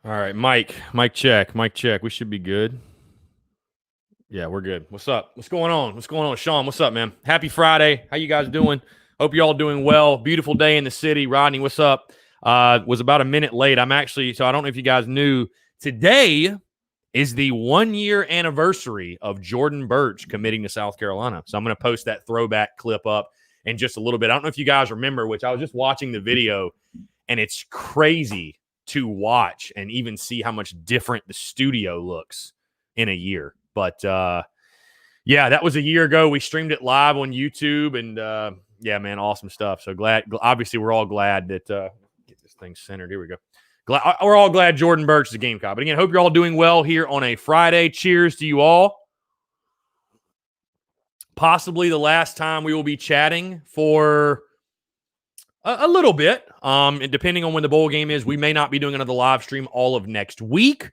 All right, Mike check. We should be good. Yeah, we're good. What's up? What's going on? Sean, what's up, man? Happy Friday. How you guys doing? Hope you all doing well. Beautiful day in the city. Rodney, what's up? Was about a minute late. So I don't know if you guys knew, today is the 1-year anniversary of Jordan Burch committing to South Carolina. So I'm going to post that throwback clip up in just a little bit. I don't know if you guys remember, which I was just watching the video, and it's crazy to watch and even see how much different the studio looks in a year. But yeah, that was a year ago. We streamed it live on YouTube, and yeah, man, awesome stuff. So glad. Obviously, we're all glad that get this thing centered. Here we go. We're all glad Jordan Burch is a Gamecock. But again, hope you're all doing well here on a Friday. Cheers to you all. Possibly the last time we will be chatting for a little bit. And depending on when the bowl game is, we may not be doing another live stream all of next week.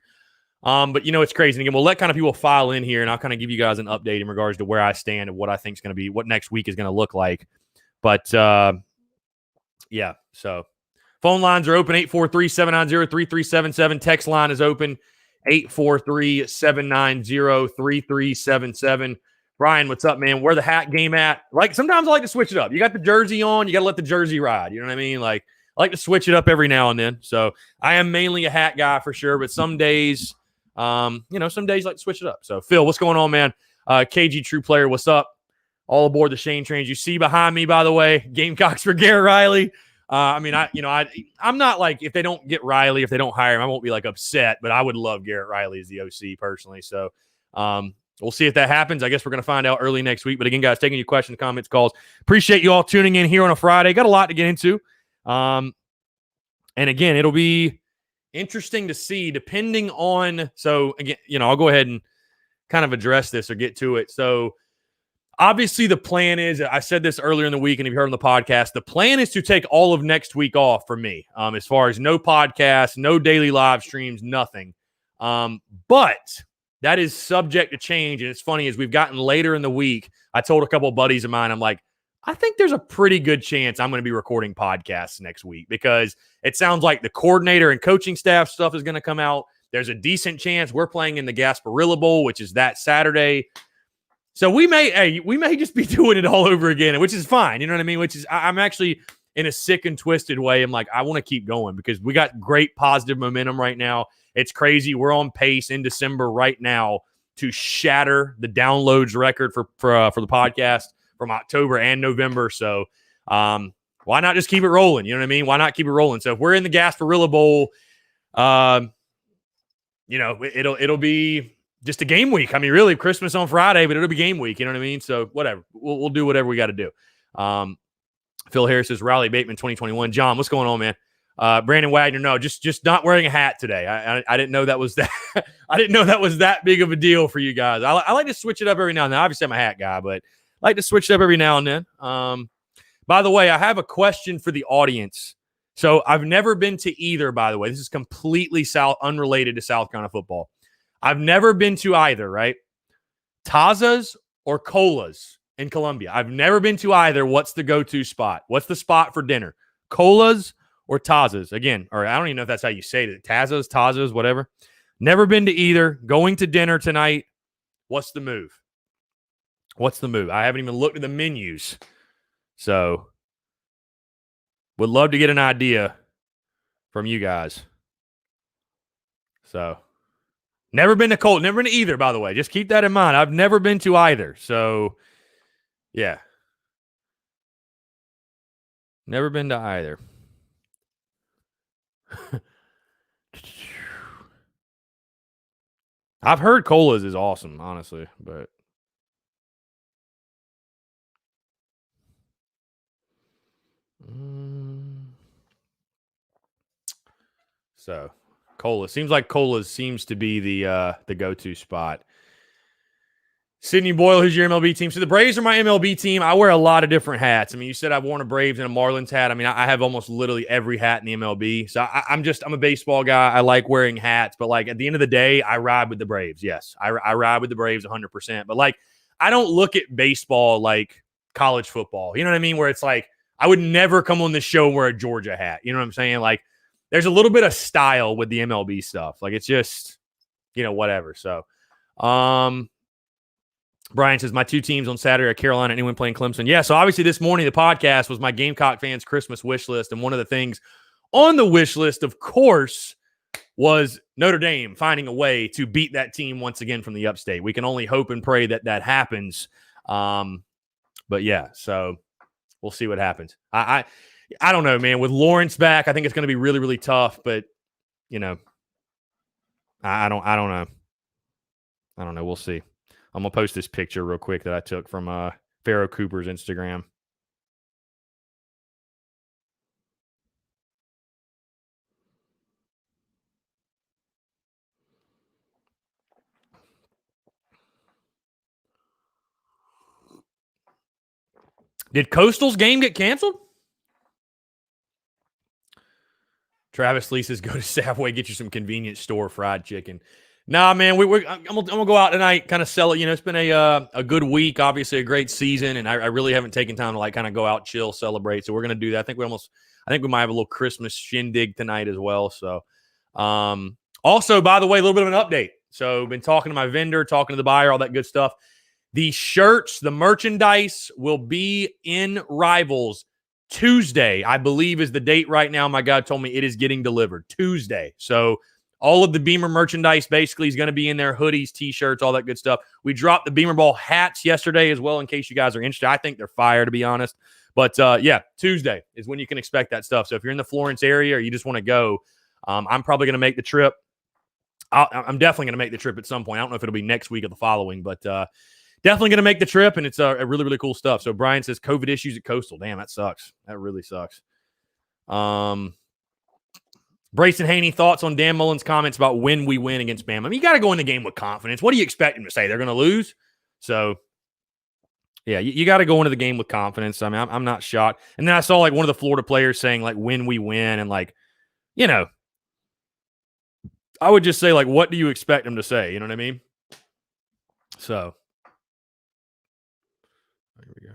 But you know, it's crazy. And again, we'll let kind of people file in here, and I'll kind of give you guys an update in regards to where I stand and what I think is going to be, what next week is going to look like. But yeah, so phone lines are open, 843-790-3377. Text line is open, 843-790-3377. Brian, what's up, man? Where the hat game at? Like, sometimes I like to switch it up. You got the jersey on, you got to let the jersey ride. You know what I mean? Like, I like to switch it up every now and then. So I am mainly a hat guy for sure, but some days, some days I like to switch it up. So Phil, what's going on, man? KG True Player, what's up? All aboard the Shane trains. You see behind me, by the way, Gamecocks for Garrett Riley. I'm not like, if they don't get Riley, if they don't hire him, I won't be like upset, but I would love Garrett Riley as the OC personally. So we'll see if that happens. I guess we're going to find out early next week. But again, guys, taking your questions, comments, calls. Appreciate you all tuning in here on a Friday. Got a lot to get into. And again, it'll be interesting to see depending on, so again, I'll go ahead and kind of address this or get to it. So obviously the plan is, I said this earlier in the week, and if you heard on the podcast, the plan is to take all of next week off for me, as far as no podcasts, no daily live streams, nothing. But that is subject to change. And it's funny, as we've gotten later in the week, I told a couple of buddies of mine, I'm like, I think there's a pretty good chance I'm going to be recording podcasts next week, because it sounds like the coordinator and coaching staff stuff is going to come out. There's a decent chance we're playing in the Gasparilla Bowl, which is that Saturday. So we may just be doing it all over again, which is fine. You know what I mean? Which is, I'm actually in a sick and twisted way. I'm like, I want to keep going because we got great positive momentum right now. It's crazy. We're on pace in December right now to shatter the downloads record for the podcast from October and November. So why not just keep it rolling? You know what I mean? Why not keep it rolling? So if we're in the Gasparilla Bowl, it'll be just a game week. I mean, really, Christmas on Friday, but it'll be game week. You know what I mean? So whatever. We'll do whatever we got to do. Phil Harris says Riley Bateman 2021. John, what's going on, man? Brandon Wagner, no, just not wearing a hat today. I didn't know that was that. I didn't know that was that big of a deal for you guys. I like to switch it up every now and then. Obviously, I'm a hat guy, but I like to switch it up every now and then. By the way, I have a question for the audience. So I've never been to either, by the way. This is completely unrelated to South Carolina football. I've never been to either, right? Taza's or Cola's in Columbia. I've never been to either. What's the go-to spot? What's the spot for dinner? Cola's or Taza's? Again, or I don't even know if that's how you say it. Taza's, whatever. Never been to either. Going to dinner tonight. What's the move? I haven't even looked at the menus. So would love to get an idea from you guys. So never been to Colt, never been to either, by the way. Just keep that in mind. I've never been to either. So yeah. Never been to either. I've heard Cola's is awesome, honestly, but so Cola seems like Cola's seems to be the go-to spot. Sydney Boyle, who's your MLB team? So the Braves are my MLB team. I wear a lot of different hats. I mean, you said I've worn a Braves and a Marlins hat. I mean, I have almost literally every hat in the MLB. So I'm a baseball guy. I like wearing hats, but like at the end of the day, I ride with the Braves. Yes, I ride with the Braves 100%. But like, I don't look at baseball like college football. You know what I mean? Where it's like, I would never come on this show and wear a Georgia hat. You know what I'm saying? Like, there's a little bit of style with the MLB stuff. Like it's just, whatever. So, Brian says, my 2 teams on Saturday are Carolina, anyone playing Clemson. Yeah, so obviously this morning, the podcast was my Gamecock fans' Christmas wish list. And one of the things on the wish list, of course, was Notre Dame finding a way to beat that team once again from the upstate. We can only hope and pray that that happens. But yeah, so we'll see what happens. I don't know, man. With Lawrence back, I think it's going to be really, really tough. But, I don't know. I don't know. We'll see. I'm going to post this picture real quick that I took from Pharaoh Cooper's Instagram. Did Coastal's game get canceled? Travis Lee says, go to Safeway, get you some convenience store fried chicken. Nah, man, I'm gonna go out tonight, kind of sell it. It's been a good week, obviously a great season, and I really haven't taken time to like kind of go out, chill, celebrate. So we're gonna do that. I think we might have a little Christmas shindig tonight as well. So, also, by the way, a little bit of an update. So, been talking to my vendor, talking to the buyer, all that good stuff. The shirts, the merchandise will be in Rivals Tuesday, I believe is the date right now. My guy told me it is getting delivered Tuesday. So all of the Beamer merchandise basically is going to be in there, hoodies, T-shirts, all that good stuff. We dropped the Beamer Ball hats yesterday as well in case you guys are interested. I think they're fire, to be honest. But, yeah, Tuesday is when you can expect that stuff. So if you're in the Florence area or you just want to go, I'm probably going to make the trip. I'm definitely going to make the trip at some point. I don't know if it'll be next week or the following, but definitely going to make the trip, and it's a really, really cool stuff. So Brian says COVID issues at Coastal. Damn, that sucks. That really sucks. Brayson Haney, thoughts on Dan Mullen's comments about when we win against Bama? I mean, you got to go in the game with confidence. What do you expect him to say? They're going to lose? So, yeah, you got to go into the game with confidence. I mean, I'm not shocked. And then I saw, like, one of the Florida players saying, like, when we win, and, like, I would just say, like, what do you expect him to say? You know what I mean? So, here we go.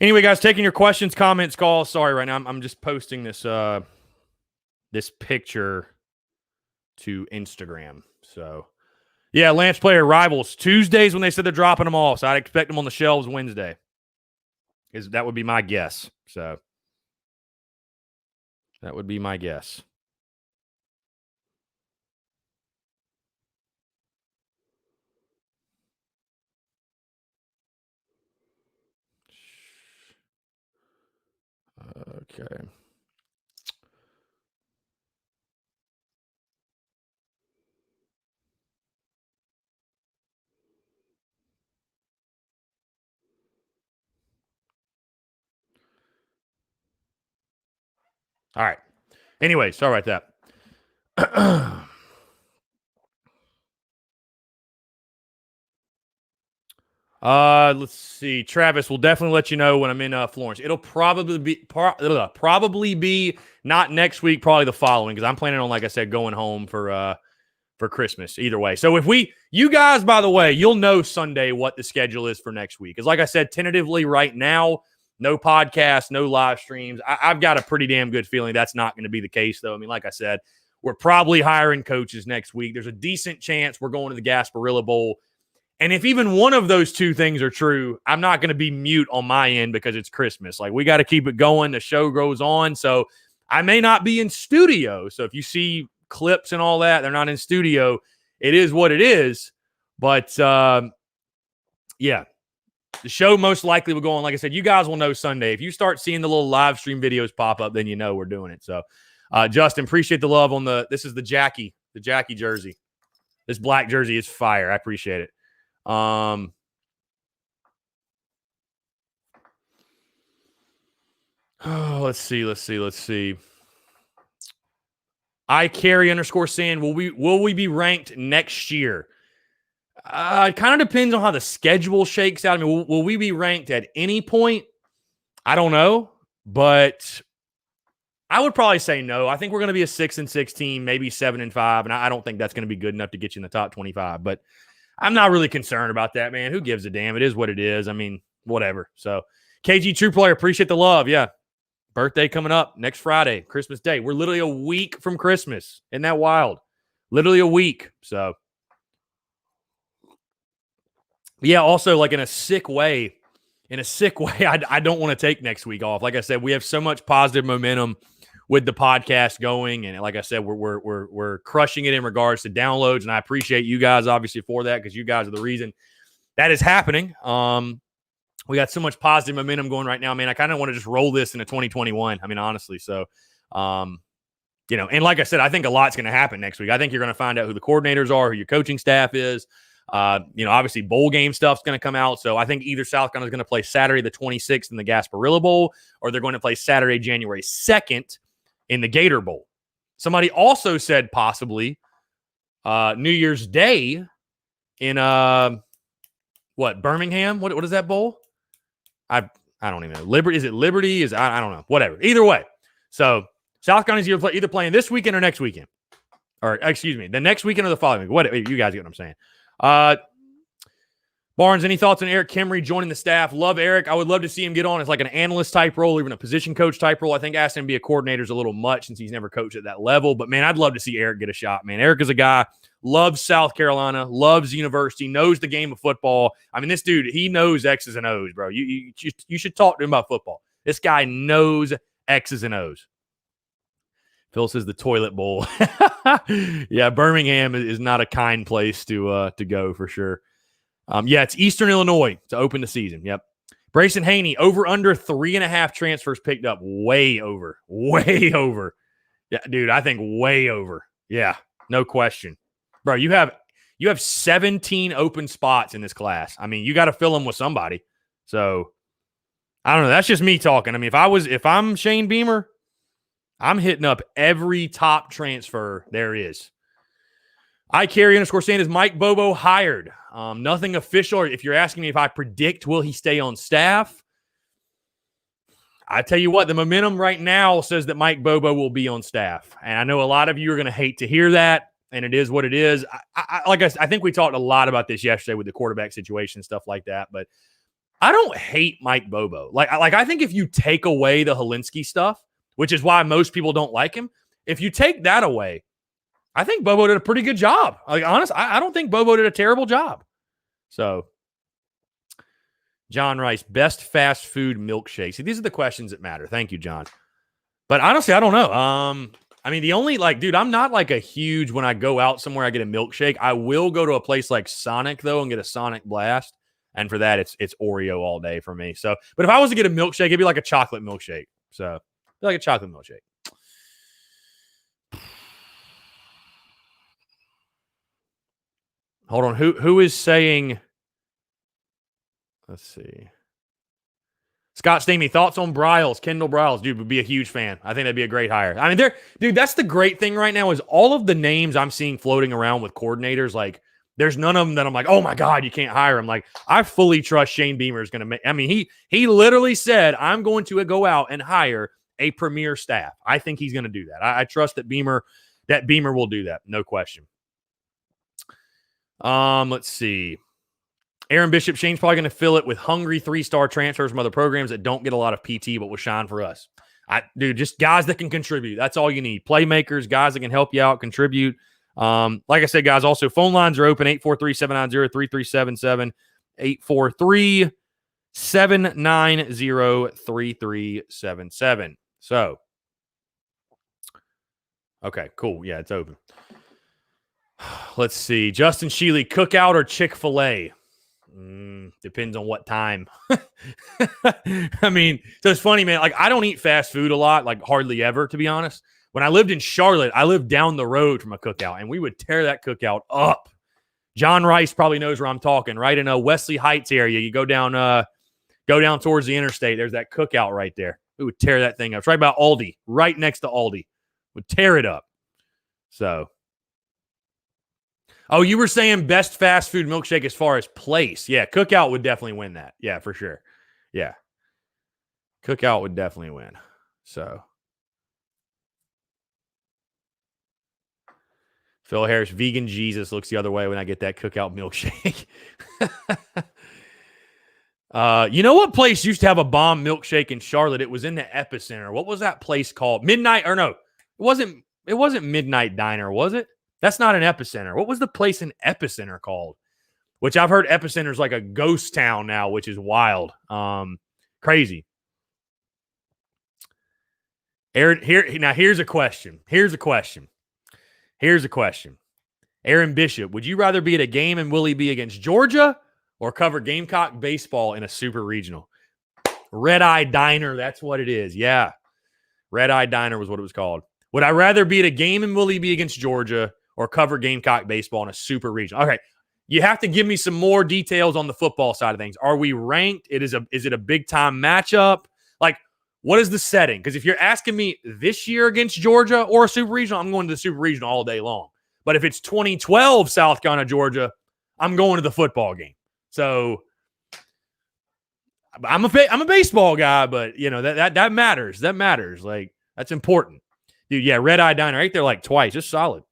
Anyway, guys, taking your questions, comments, calls. Sorry, right now I'm just posting this this picture to Instagram. So, yeah, Lance Player Rivals Tuesdays when they said they're dropping them off. So I'd expect them on the shelves Wednesday. That would be my guess. So that would be my guess. Okay. All right. Anyway, sorry about that. Let's see. Travis will definitely let you know when I'm in Florence. It'll probably be not next week, probably the following, because I'm planning on, like I said, going home for Christmas. Either way, so if you guys, by the way, you'll know Sunday what the schedule is for next week. Because like I said, tentatively right now, no podcast, no live streams. I've got a pretty damn good feeling that's not going to be the case, though. I mean, like I said, we're probably hiring coaches next week. There's a decent chance we're going to the Gasparilla Bowl. And if even one of those two things are true, I'm not going to be mute on my end because it's Christmas. Like, we got to keep it going. The show goes on. So I may not be in studio. So if you see clips and all that, they're not in studio. It is what it is. But, yeah, the show most likely will go on. Like I said, you guys will know Sunday. If you start seeing the little live stream videos pop up, then you know we're doing it. So, Justin, appreciate the love on this is the Jackie jersey. This black jersey is fire. I appreciate it. Oh, let's see. I carry _Sand. Will we be ranked next year? It kind of depends on how the schedule shakes out. I mean, will we be ranked at any point? I don't know, but I would probably say no. I think we're going to be a 6-6 team, maybe 7-5, and I don't think that's going to be good enough to get you in the top 25. But I'm not really concerned about that, man. Who gives a damn? It is what it is. I mean, whatever. So, KG True Player, appreciate the love. Yeah. Birthday coming up next Friday, Christmas Day. We're literally a week from Christmas. Isn't that wild? Literally a week. So, yeah, also, like in a sick way, I don't want to take next week off. Like I said, we have so much positive momentum with the podcast going, and like I said, we're crushing it in regards to downloads, and I appreciate you guys obviously for that, because you guys are the reason that is happening. We got so much positive momentum going right now, man. I kind of want to just roll this into 2021. I mean, honestly, so and like I said, I think a lot's going to happen next week. I think you're going to find out who the coordinators are, who your coaching staff is. Obviously bowl game stuff's going to come out. So I think either South Carolina is going to play Saturday the 26th in the Gasparilla Bowl, or they're going to play Saturday, January 2nd in the Gator Bowl. Somebody also said possibly New Year's Day in Birmingham? What is that bowl? I don't even know. Liberty? Is it Liberty? I don't know. Whatever. Either way. So South Carolina's either playing this weekend or next weekend. Or excuse me, the next weekend or the following week. What you guys get what I'm saying? Barnes, any thoughts on Eric Kimry joining the staff? Love Eric. I would love to see him get on as like an analyst type role, even a position coach type role. I think asking him to be a coordinator is a little much since he's never coached at that level. But, man, I'd love to see Eric get a shot, man. Eric is a guy, loves South Carolina, loves university, knows the game of football. I mean, this dude, he knows X's and O's, bro. You should talk to him about football. This guy knows X's and O's. Phil says the toilet bowl. Yeah, Birmingham is not a kind place to go for sure. It's Eastern Illinois to open the season. Yep. Brayson Haney, over under 3.5 transfers picked up. Way over. Yeah, dude, I think way over. Yeah, no question. Bro, you have 17 open spots in this class. I mean, you got to fill them with somebody. So, I don't know. That's just me talking. I mean, if I'm Shane Beamer, I'm hitting up every top transfer there is. _Sand is Mike Bobo hired. Nothing official. If you're asking me if I predict will he stay on staff, I tell you what, the momentum right now says that Mike Bobo will be on staff. And I know a lot of you are going to hate to hear that, and it is what it is. I think we talked a lot about this yesterday with the quarterback situation and stuff like that, but I don't hate Mike Bobo. I think if you take away the Helinski stuff, which is why most people don't like him, if you take that away, I think Bobo did a pretty good job. Honestly, I don't think Bobo did a terrible job. So, John Rice, best fast food milkshake. See, these are the questions that matter. Thank you, John. But honestly, I don't know. I mean, the only, I'm not like a huge, when I go out somewhere, I get a milkshake. I will go to a place like Sonic, though, and get a Sonic Blast. And for that, it's Oreo all day for me. So, but if I was to get a milkshake, it'd be like a chocolate milkshake. So, like a chocolate milkshake. Hold on. Who is saying? Let's see. Scott Stamey, thoughts on Briles, Kendall Briles? Dude, would be a huge fan. I think that'd be a great hire. I mean, dude, that's the great thing right now is all of the names I'm seeing floating around with coordinators. Like, there's none of them that I'm like, oh my God, you can't hire him. Like, I fully trust Shane Beamer is going to make. I mean, he literally said, I'm going to go out and hire a premier staff. I think he's going to do that. I trust that Beamer will do that. No question. Let's see. Aaron Bishop, Shane's probably going to fill it with hungry 3-star transfers from other programs that don't get a lot of PT but will shine for us. Dude, just guys that can contribute. That's all you need. Playmakers, guys that can help you out, contribute. Like I said, guys, also phone lines are open, 843-790-3377, 843-790-3377. So, okay, cool. Yeah, it's open. Let's see. Justin Sheely, cookout or Chick-fil-A? Depends on what time. I mean, so it's funny, man. Like, I don't eat fast food a lot, like hardly ever, to be honest. When I lived in Charlotte, I lived down the road from a cookout, and we would tear that cookout up. John Rice probably knows where I'm talking, right? In a Wesley Heights area. You go down towards the interstate. There's that cookout right there. We would tear that thing up. It's right by Aldi, right next to Aldi. Would tear it up. So, oh, you were saying best fast food milkshake as far as place. Yeah, Cookout would definitely win that. Yeah, for sure. Yeah. Cookout would definitely win. So, Phil Harris, vegan Jesus looks the other way when I get that cookout milkshake. You know what place used to have a bomb milkshake in Charlotte? It was in the Epicenter. What was that place called? Midnight, or no, it wasn't Midnight Diner, was it? That's not an Epicenter. What was the place in Epicenter called? Which I've heard Epicenter's like a ghost town now, which is wild. Crazy. Aaron, here's a question. Aaron Bishop, would you rather be at a game and will he be against Georgia or cover Gamecock baseball in a super regional? Red Eye Diner, that's what it is. Yeah. Red Eye Diner was what it was called. Would I rather be at a game and will he be against Georgia or cover Gamecock baseball in a super regional? Okay. You have to give me some more details on the football side of things. Are we ranked? Is it a big time matchup? Like, what is the setting? Because if you're asking me this year against Georgia or a super regional, I'm going to the super regional all day long. But if it's 2012 South Carolina, Georgia, I'm going to the football game. So I'm a baseball guy, but you know that matters. That matters. Like, that's important, dude. Yeah, Red Eye Diner right there, like twice, just solid.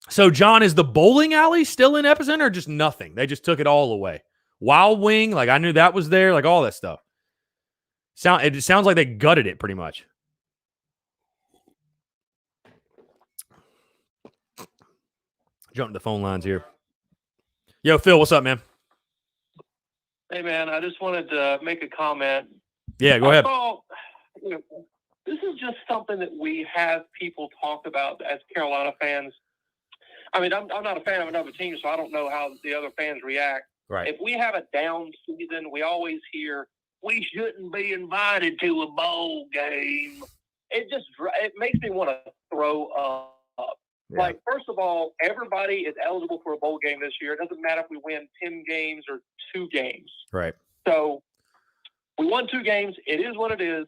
So, John, is the bowling alley still in Epicenter or just nothing? They just took it all away. Wild Wing, like I knew that was there, like all that stuff. It sounds like they gutted it pretty much. Jump to the phone lines here. Yo, Phil, what's up, man? Hey, man, I just wanted to make a comment. Yeah, go ahead. This is just something that we have people talk about as Carolina fans. I mean, I'm not a fan of another team, so I don't know how the other fans react. Right. If we have a down season, we always hear, we shouldn't be invited to a bowl game. It makes me want to throw up. Yeah. Like, first of all, everybody is eligible for a bowl game this year. It doesn't matter if we win 10 games or 2 games. Right. So we won 2 games. It is what it is.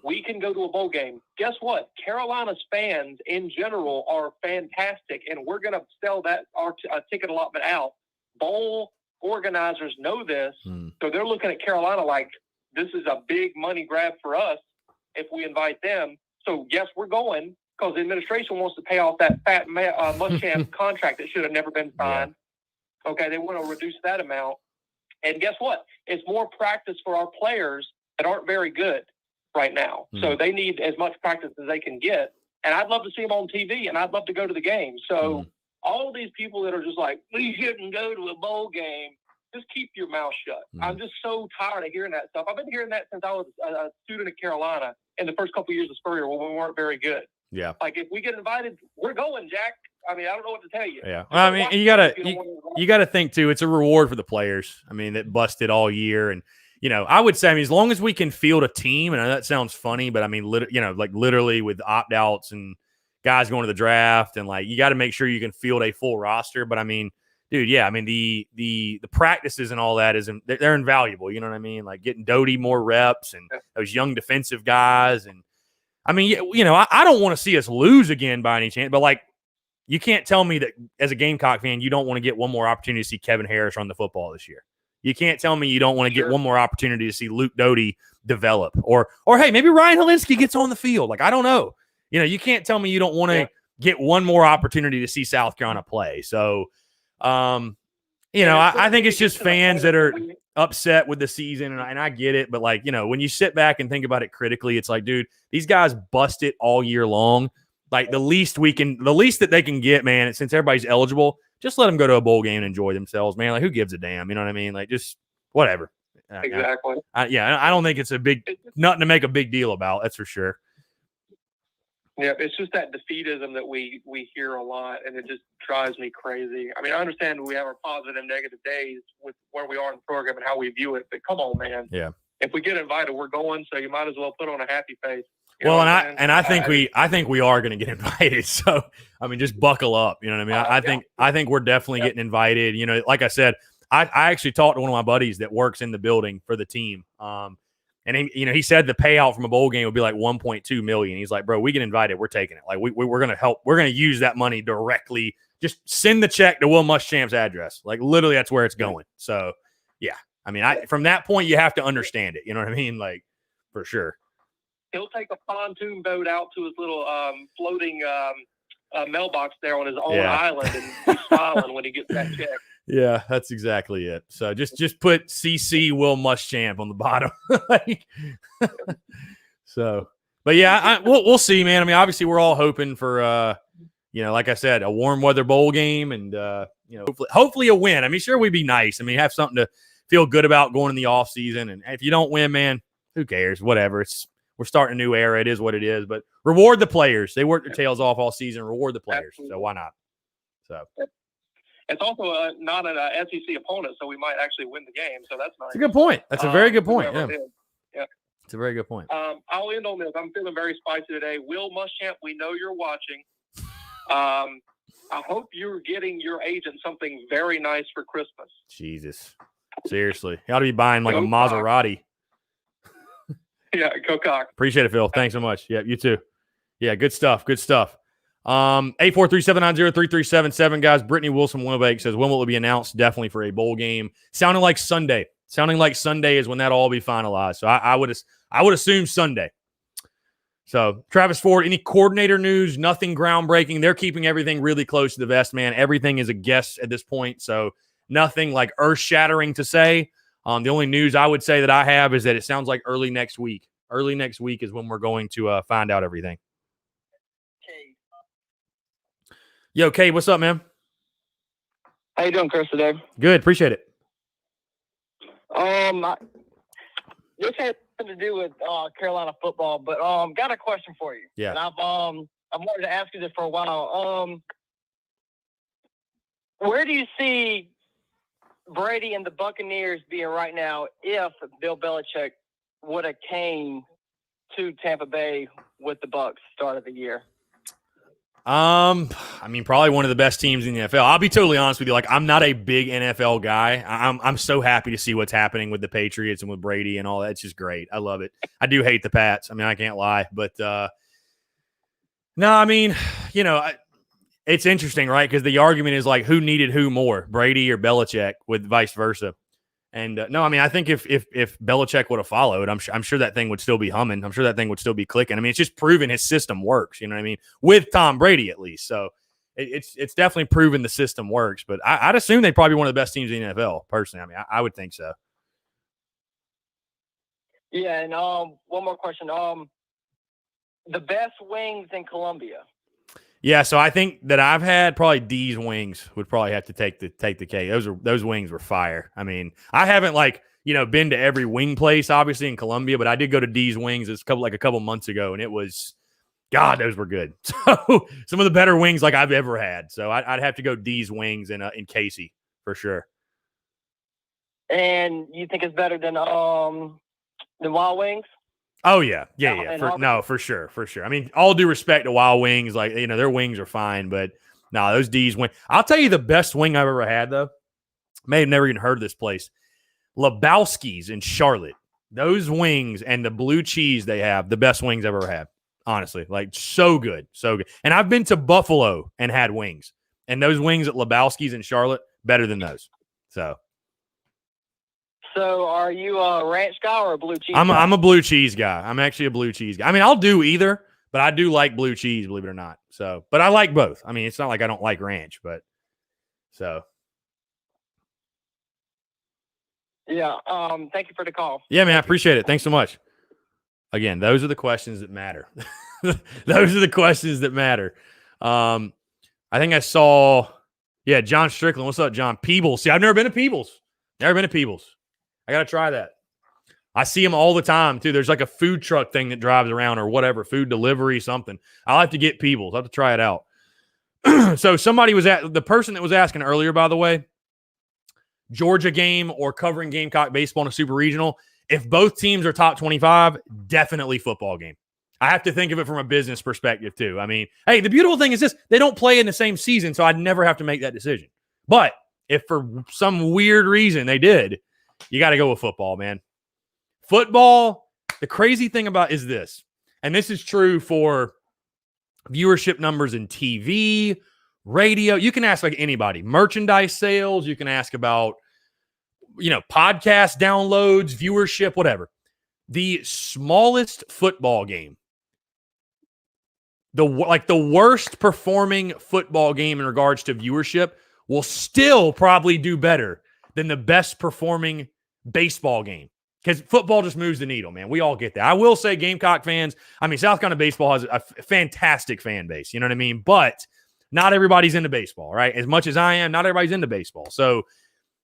We can go to a bowl game. Guess what? Carolina's fans in general are fantastic, and we're going to sell our ticket allotment out. Bowl organizers know this, so they're looking at Carolina like this is a big money grab for us if we invite them. So, yes, we're going because the administration wants to pay off that fat Muschamp contract that should have never been signed. Yeah. Okay, they want to reduce that amount. And guess what? It's more practice for our players that aren't very good right now. So they need as much practice as they can get. And I'd love to see them on TV, and I'd love to go to the game. So all these people that are just like, we shouldn't go to a bowl game, just keep your mouth shut. I'm just so tired of hearing that stuff. I've been hearing that since I was a student at Carolina in the first couple of years of Spurrier when we weren't very good. Yeah. Like, if we get invited, we're going, Jack. I mean, I don't know what to tell you. Yeah. Well, I mean, you gotta think too. It's a reward for the players. I mean, that busted all year, and you know, I would say, I mean, as long as we can field a team, and that sounds funny, but I mean, literally with opt outs and guys going to the draft, and like you got to make sure you can field a full roster. But I mean, dude, yeah, I mean the practices and all that they're invaluable. You know what I mean? Like getting Doty more reps and those young defensive guys, and I mean, you know, I don't want to see us lose again by any chance, but like, you can't tell me that as a Gamecock fan, you don't want to get one more opportunity to see Kevin Harris run the football this year. You can't tell me you don't want to get one more opportunity to see Luke Doty develop, or hey, maybe Ryan Helinski gets on the field. Like, I don't know. You know, you can't tell me you don't want to get one more opportunity to see South Carolina play. So, you know, I think it's just fans that are upset with the season, and I get it. But like, you know, when you sit back and think about it critically, it's like, dude, these guys bust it all year long. Like the least that they can get, man, since everybody's eligible, just let them go to a bowl game and enjoy themselves, man. Like, who gives a damn? You know what I mean? Like, just whatever. Exactly. I don't think it's nothing to make a big deal about. That's for sure. Yeah, it's just that defeatism that we hear a lot, and it just drives me crazy. I mean, I understand we have our positive and negative days with where we are in the program and how we view it, but come on, man. Yeah. If we get invited, we're going, so you might as well put on a happy face. Well, I think we are going to get invited. So, I mean, just buckle up. You know what I mean? I think we're definitely getting invited. You know, like I said, I actually talked to one of my buddies that works in the building for the team. And he said the payout from a bowl game would be like $1.2 million. He's like, bro, we get invited, we're taking it. Like we're going to help. We're going to use that money directly. Just send the check to Will Muschamp's address. Like literally, that's where it's going. So, yeah. I mean, from that point, you have to understand it. You know what I mean? Like, for sure. He'll take a pontoon boat out to his little floating mailbox there on his own Yeah. island and he's smiling when he gets that check. Yeah, that's exactly it. So just put CC Will Muschamp on the bottom. Like, so, but yeah, we'll see, man. I mean, obviously, we're all hoping for, like I said, a warm weather bowl game and, hopefully a win. I mean, sure, we'd be nice. I mean, have something to feel good about going in the off season. And if you don't win, man, who cares? Whatever. We're starting a new era. It is what it is. But reward the players. They worked their tails off all season. Reward the players. Absolutely. So why not? So it's also not an SEC opponent, so we might actually win the game. So that's nice. It's a good point. That's a very good point. Yeah. Yeah. It's a very good point. I'll end on this. I'm feeling very spicy today. Will Muschamp, we know you're watching. I hope you're getting your agent something very nice for Christmas. Jesus. Seriously. You ought to be buying like Go a Maserati. Yeah, go Cock. Appreciate it, Phil. Thanks so much. Yeah, you too. Yeah, good stuff. Good stuff. 843-790-3377, guys. Brittany Wilson Winnebago says, when will it be announced? Definitely for a bowl game. Sounding like Sunday is when that'll all be finalized. So I would assume Sunday. So Travis Ford, any coordinator news? Nothing groundbreaking. They're keeping everything really close to the vest, man. Everything is a guess at this point. So nothing like earth-shattering to say. The only news I would say that I have is that it sounds like early next week. Early next week is when we're going to find out everything. Yo, Kate, what's up, man? How you doing, Chris, today? Good, appreciate it. This has nothing to do with Carolina football, but got a question for you. Yeah. And I've wanted to ask you this for a while. Where do you see Brady and the Buccaneers being right now if Bill Belichick would have came to Tampa Bay with the Bucs start of the year? I mean, probably one of the best teams in the NFL. I'll be totally honest with you. Like, I'm not a big NFL guy. I'm so happy to see what's happening with the Patriots and with Brady and all that. It's just great. I love it. I do hate the Pats. I mean, I can't lie. But, no, I mean, it's interesting, right? Because the argument is like, who needed who more, Brady or Belichick, with vice versa. And no, I mean, I think if Belichick would have followed, I'm sure that thing would still be humming. I'm sure that thing would still be clicking. I mean, it's just proven his system works. You know what I mean? With Tom Brady, at least. So it's definitely proven the system works. But I'd assume they'd probably be one of the best teams in the NFL. Personally, I mean, I would think so. Yeah, and one more question. The best wings in Columbia. Yeah, so I think that I've had probably D's Wings would probably have to take the cake. Those wings were fire. I mean, I haven't been to every wing place obviously in Columbia, but I did go to D's Wings a couple months ago, and it was, God, those were good. So some of the better wings like I've ever had. So I'd have to go D's Wings in Casey for sure. And you think it's better than Wild Wings? Oh, yeah. For sure. I mean, all due respect to Wild Wings, their wings are fine, but no, those D's wing. I'll tell you the best wing I've ever had, though. May have never even heard of this place. Lebowski's in Charlotte. Those wings and the blue cheese they have, the best wings I've ever had. Honestly, so good. And I've been to Buffalo and had wings. And those wings at Lebowski's in Charlotte, better than those. So are you a ranch guy or a blue cheese guy? I'm a blue cheese guy. I'm actually a blue cheese guy. I mean, I'll do either, but I do like blue cheese, believe it or not. So, but I like both. I mean, it's not like I don't like ranch, but so. Yeah. Thank you for the call. Yeah, man, I appreciate it. Thanks so much. Again, those are the questions that matter. Those are the questions that matter. I think I saw, John Strickland. What's up, John? Peebles. See, I've never been to Peebles. I got to try that. I see them all the time, too. There's like a food truck thing that drives around or whatever, food delivery, something. I'll have to get Peebles. I'll have to try it out. So somebody the person that was asking earlier, by the way, Georgia game or covering Gamecock baseball in a super regional, if both teams are top 25, definitely football game. I have to think of it from a business perspective, too. I mean, hey, the beautiful thing is this. They don't play in the same season, so I'd never have to make that decision. But if for some weird reason they did, you got to go with football, man. Football, the crazy thing about is this, and this is true for viewership numbers in TV, radio. You can ask anybody. Merchandise sales. You can ask about, podcast downloads, viewership, whatever. The smallest football game the worst performing football game in regards to viewership will still probably do better than the best performing baseball game. Because football just moves the needle, man. We all get that. I will say Gamecock fans, I mean, South Carolina baseball has a fantastic fan base. You know what I mean? But not everybody's into baseball, right? As much as I am, not everybody's into baseball. So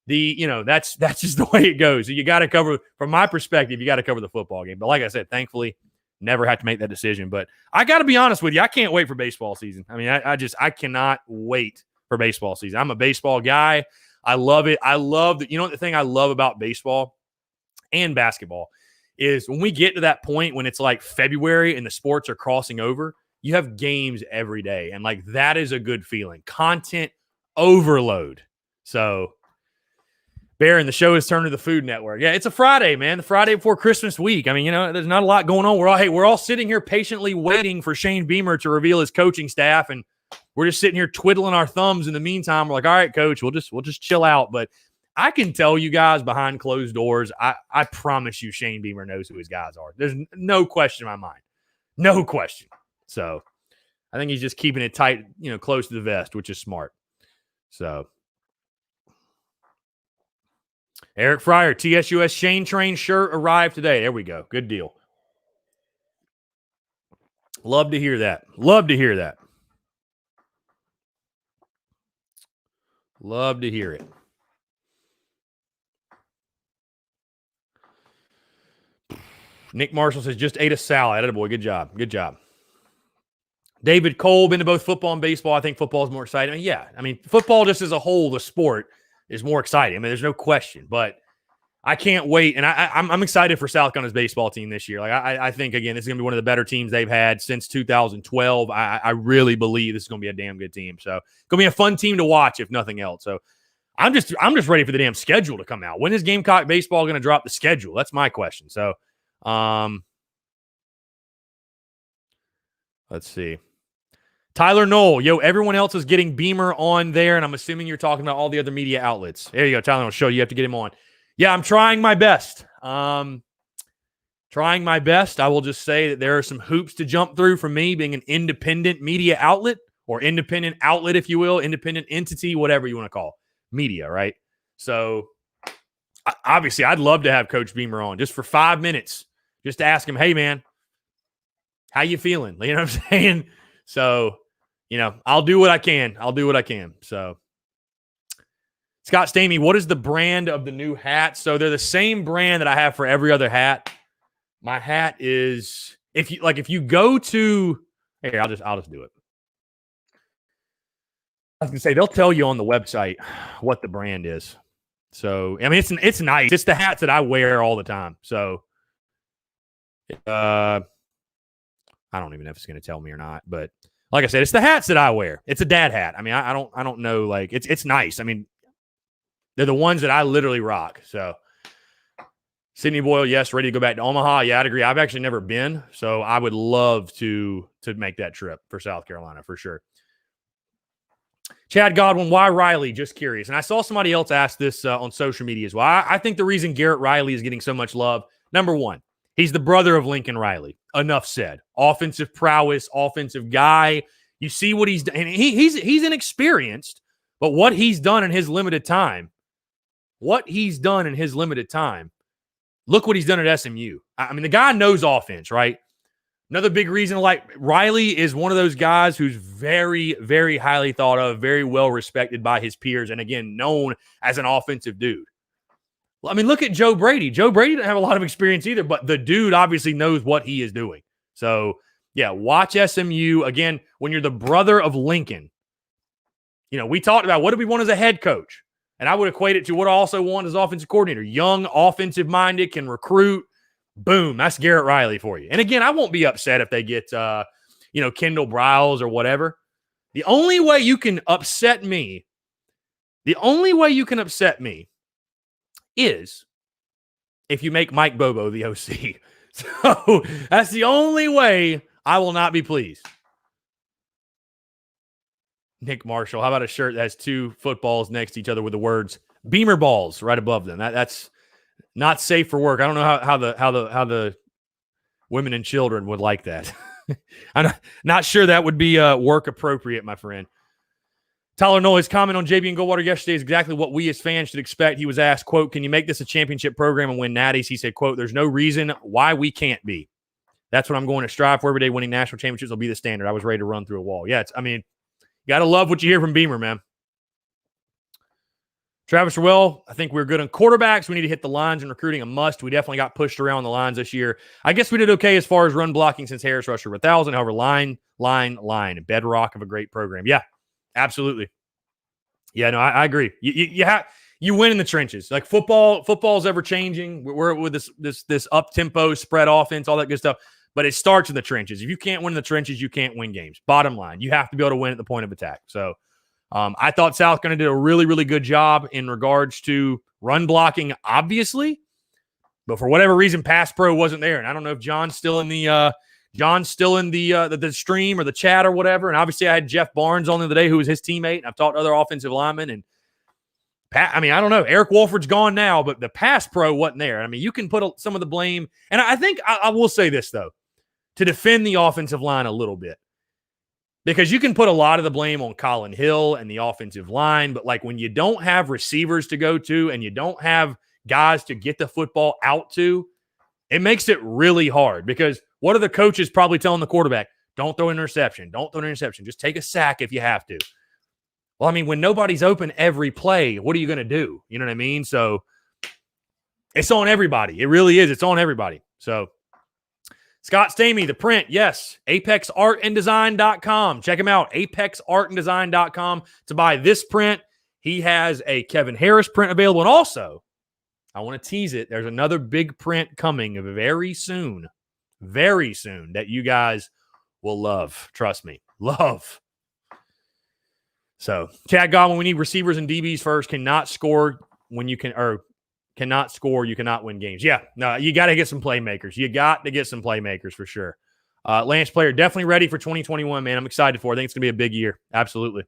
that's just the way it goes. So you got to cover, from my perspective, you got to cover the football game. But like I said, thankfully, never had to make that decision. But I got to be honest with you, I can't wait for baseball season. I mean, I cannot wait for baseball season. I'm a baseball guy. I love it. The thing I love about baseball and basketball is when we get to that point when it's like February and the sports are crossing over, you have games every day. And like, that is a good feeling. Content overload. So Baron, the show has turned to the Food Network. Yeah, it's a Friday, man. The Friday before Christmas week. I mean, there's not a lot going on. We're all sitting here patiently waiting for Shane Beamer to reveal his coaching staff, and we're just sitting here twiddling our thumbs in the meantime. We're like, all right, coach, we'll just chill out. But I can tell you guys behind closed doors, I promise you Shane Beamer knows who his guys are. There's no question in my mind. No question. So I think he's just keeping it tight, close to the vest, which is smart. So Eric Fryer, TSUS Shane Train shirt arrived today. There we go. Good deal. Love to hear that. Love to hear that. Love to hear it. Nick Marshall says, just ate a salad. Attaboy. Good job. Good job. David Cole, been to both football and baseball. I think football is more exciting. I mean, football just as a whole, the sport, is more exciting. I mean, there's no question. But I can't wait. And I'm excited for South Carolina's baseball team this year. Like I think, again, this is going to be one of the better teams they've had since 2012. I really believe this is going to be a damn good team. So it's going to be a fun team to watch, if nothing else. So I'm just ready for the damn schedule to come out. When is Gamecock baseball going to drop the schedule? That's my question. So let's see. Tyler Knoll, everyone else is getting Beamer on there, and I'm assuming you're talking about all the other media outlets. There you go, Tyler Knoll, show you have to get him on. Yeah, I'm trying my best. I will just say that there are some hoops to jump through for me being an independent media outlet, or independent outlet, if you will, independent entity, whatever you want to call media, right? So obviously I'd love to have Coach Beamer on just for 5 minutes, just to ask him, hey, man, how you feeling? You know what I'm saying? So, I'll do what I can. So, Scott Stamey, what is the brand of the new hat? So they're the same brand that I have for every other hat. My hat is, if you go to, here, I'll just do it. I was gonna say they'll tell you on the website what the brand is. So I mean, it's nice. It's the hats that I wear all the time. So, I don't even know if it's gonna tell me or not, but like I said, it's the hats that I wear. It's a dad hat. I mean, I don't know. Like it's nice. I mean, they're the ones that I literally rock. So Sydney Boyle, yes, ready to go back to Omaha. Yeah, I'd agree. I've actually never been, so I would love to make that trip for South Carolina for sure. Chad Godwin, why Riley? Just curious. And I saw somebody else ask this on social media as well. I think the reason Garrett Riley is getting so much love, number one, he's the brother of Lincoln Riley. Enough said. Offensive prowess, offensive guy. You see what he's done. And he's inexperienced, but what he's done in his limited time, look what he's done at SMU. I mean, the guy knows offense, right? Another big reason, like Riley is one of those guys who's very, very highly thought of, very well respected by his peers, and again, known as an offensive dude. I mean, look at Joe Brady. Joe Brady didn't have a lot of experience either, but the dude obviously knows what he is doing. So, yeah, watch SMU. Again, when you're the brother of Lincoln, we talked about what do we want as a head coach? And I would equate it to what I also want as offensive coordinator. Young, offensive-minded, can recruit. Boom, that's Garrett Riley for you. And again, I won't be upset if they get, Kendall Briles or whatever. The only way you can upset me is if you make Mike Bobo the OC. So that's the only way I will not be pleased. Nick Marshall, how about a shirt that has two footballs next to each other with the words Beamer balls right above them? That's not safe for work. I don't know how the women and children would like that. I'm not sure that would be work appropriate, my friend. Tyler Noyes' comment on JB and Goldwater yesterday is exactly what we as fans should expect. He was asked, quote, "Can you make this a championship program and win natties?" He said, quote, "There's no reason why we can't be. That's what I'm going to strive for every day. Winning national championships will be the standard." I was ready to run through a wall. Yeah, you got to love what you hear from Beamer, man. Travis Rowell, I think we're good on quarterbacks. We need to hit the lines and recruiting a must. We definitely got pushed around the lines this year. I guess we did okay as far as run blocking since Harris rushed for 1,000. However, line, bedrock of a great program. Yeah, absolutely. Yeah, no, I agree. You win in the trenches. Like football's ever changing. We're with this up tempo spread offense, all that good stuff. But it starts in the trenches. If you can't win in the trenches, you can't win games. Bottom line, you have to be able to win at the point of attack. So I thought South Carolina did a really, really good job in regards to run blocking, obviously. But for whatever reason, pass pro wasn't there. And I don't know if John's still in the stream or the chat or whatever. And obviously I had Jeff Barnes on the other day, who was his teammate. And I've talked to other offensive linemen. And I don't know. Eric Wolford's gone now, but the pass pro wasn't there. I mean, you can put some of the blame. And I think I will say this, though, to defend the offensive line a little bit. Because you can put a lot of the blame on Colin Hill and the offensive line, but like when you don't have receivers to go to and you don't have guys to get the football out to, it makes it really hard. Because what are the coaches probably telling the quarterback? Don't throw an interception. Don't throw an interception. Just take a sack if you have to. Well, I mean, when nobody's open every play, what are you going to do? You know what I mean? So it's on everybody. It really is. It's on everybody. So Scott Stamey, the print, yes, apexartanddesign.com. Check him out, apexartanddesign.com to buy this print. He has a Kevin Harris print available. And also, I want to tease it, there's another big print coming very soon that you guys will love. Trust me, love. So, Chad Godwin, we need receivers and DBs first. Cannot score, you cannot win games. Yeah, no, you got to get some playmakers. You got to get some playmakers for sure. Lance Player, definitely ready for 2021, man. I'm excited for it. I think it's going to be a big year. Absolutely.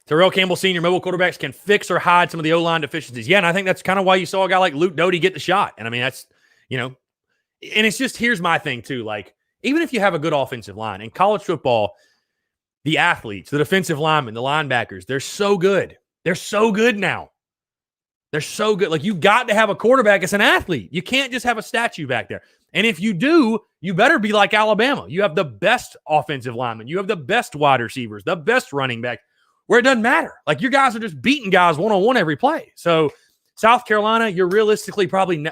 Terrell Campbell Sr., mobile quarterbacks can fix or hide some of the O-line deficiencies. Yeah, and I think that's kind of why you saw a guy like Luke Doty get the shot. And I mean, that's, and it's just, here's my thing too. Like, even if you have a good offensive line in college football, the athletes, the defensive linemen, the linebackers, they're so good. They're so good now. They're so good. Like, you got to have a quarterback as an athlete. You can't just have a statue back there. And if you do, you better be like Alabama. You have the best offensive linemen. You have the best wide receivers, the best running back, where it doesn't matter. Like, your guys are just beating guys one-on-one every play. So South Carolina, you're realistically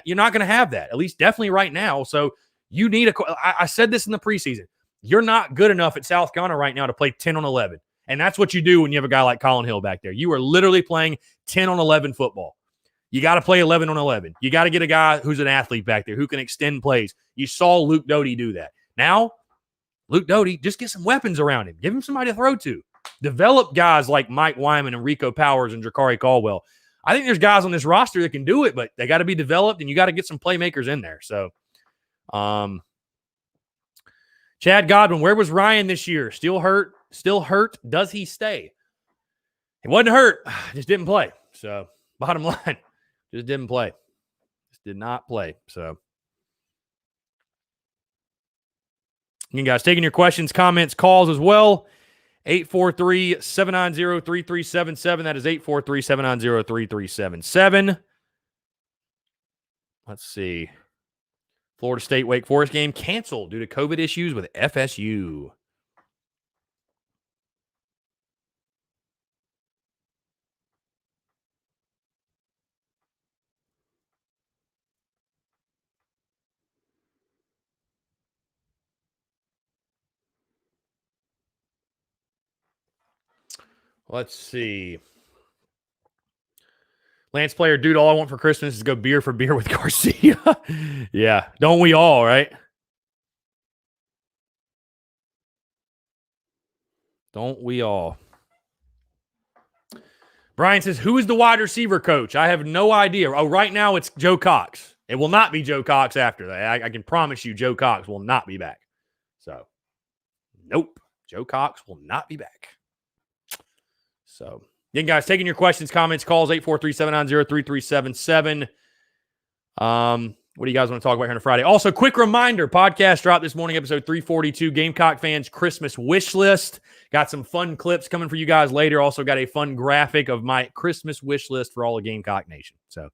you're not going to have that, at least definitely right now. So you need I said this in the preseason. You're not good enough at South Carolina right now to play 10 on 11. And that's what you do when you have a guy like Colin Hill back there. You are literally playing 10 on 11 football. You got to play 11 on 11. You got to get a guy who's an athlete back there who can extend plays. You saw Luke Doty do that. Now, Luke Doty, just get some weapons around him. Give him somebody to throw to. Develop guys like Mike Wyman and Rico Powers and Jakari Caldwell. I think there's guys on this roster that can do it, but they got to be developed, and you got to get some playmakers in there. So, Chad Godwin, where was Ryan this year? Still hurt? Does he stay? He wasn't hurt. Just didn't play. So, bottom line, just didn't play. Just did not play. So, again, guys, taking your questions, comments, calls as well. 843-790-3377. That is 843-790-3377. Let's see. Florida State Wake Forest game canceled due to COVID issues with FSU. Let's see. Lance Player, dude, all I want for Christmas is go beer for beer with Garcia. Yeah, don't we all, right? Don't we all? Brian says, who is the wide receiver coach? I have no idea. Oh, right now it's Joe Cox. It will not be Joe Cox after that. I can promise you Joe Cox will not be back. So, nope. Joe Cox will not be back. So, again, guys, taking your questions, comments, calls, 843-790-3377. What do you guys want to talk about here on a Friday? Also, quick reminder, podcast drop this morning, episode 342, Gamecock fans Christmas wish list. Got some fun clips coming for you guys later. Also got a fun graphic of my Christmas wish list for all of Gamecock Nation. So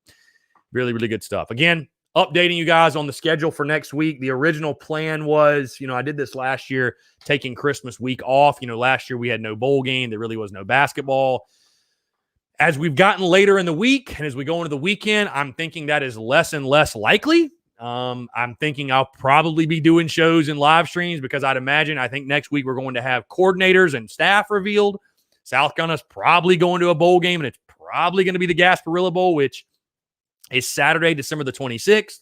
really, really good stuff. Again, updating you guys on the schedule for next week. The original plan was, I did this last year, taking Christmas week off. Last year we had no bowl game. There really was no basketball. As we've gotten later in the week and as we go into the weekend, I'm thinking that is less and less likely. I'm thinking I'll probably be doing shows and live streams because I think next week we're going to have coordinators and staff revealed. South Carolina's probably going to a bowl game, and it's probably going to be the Gasparilla Bowl, which is Saturday, December the 26th.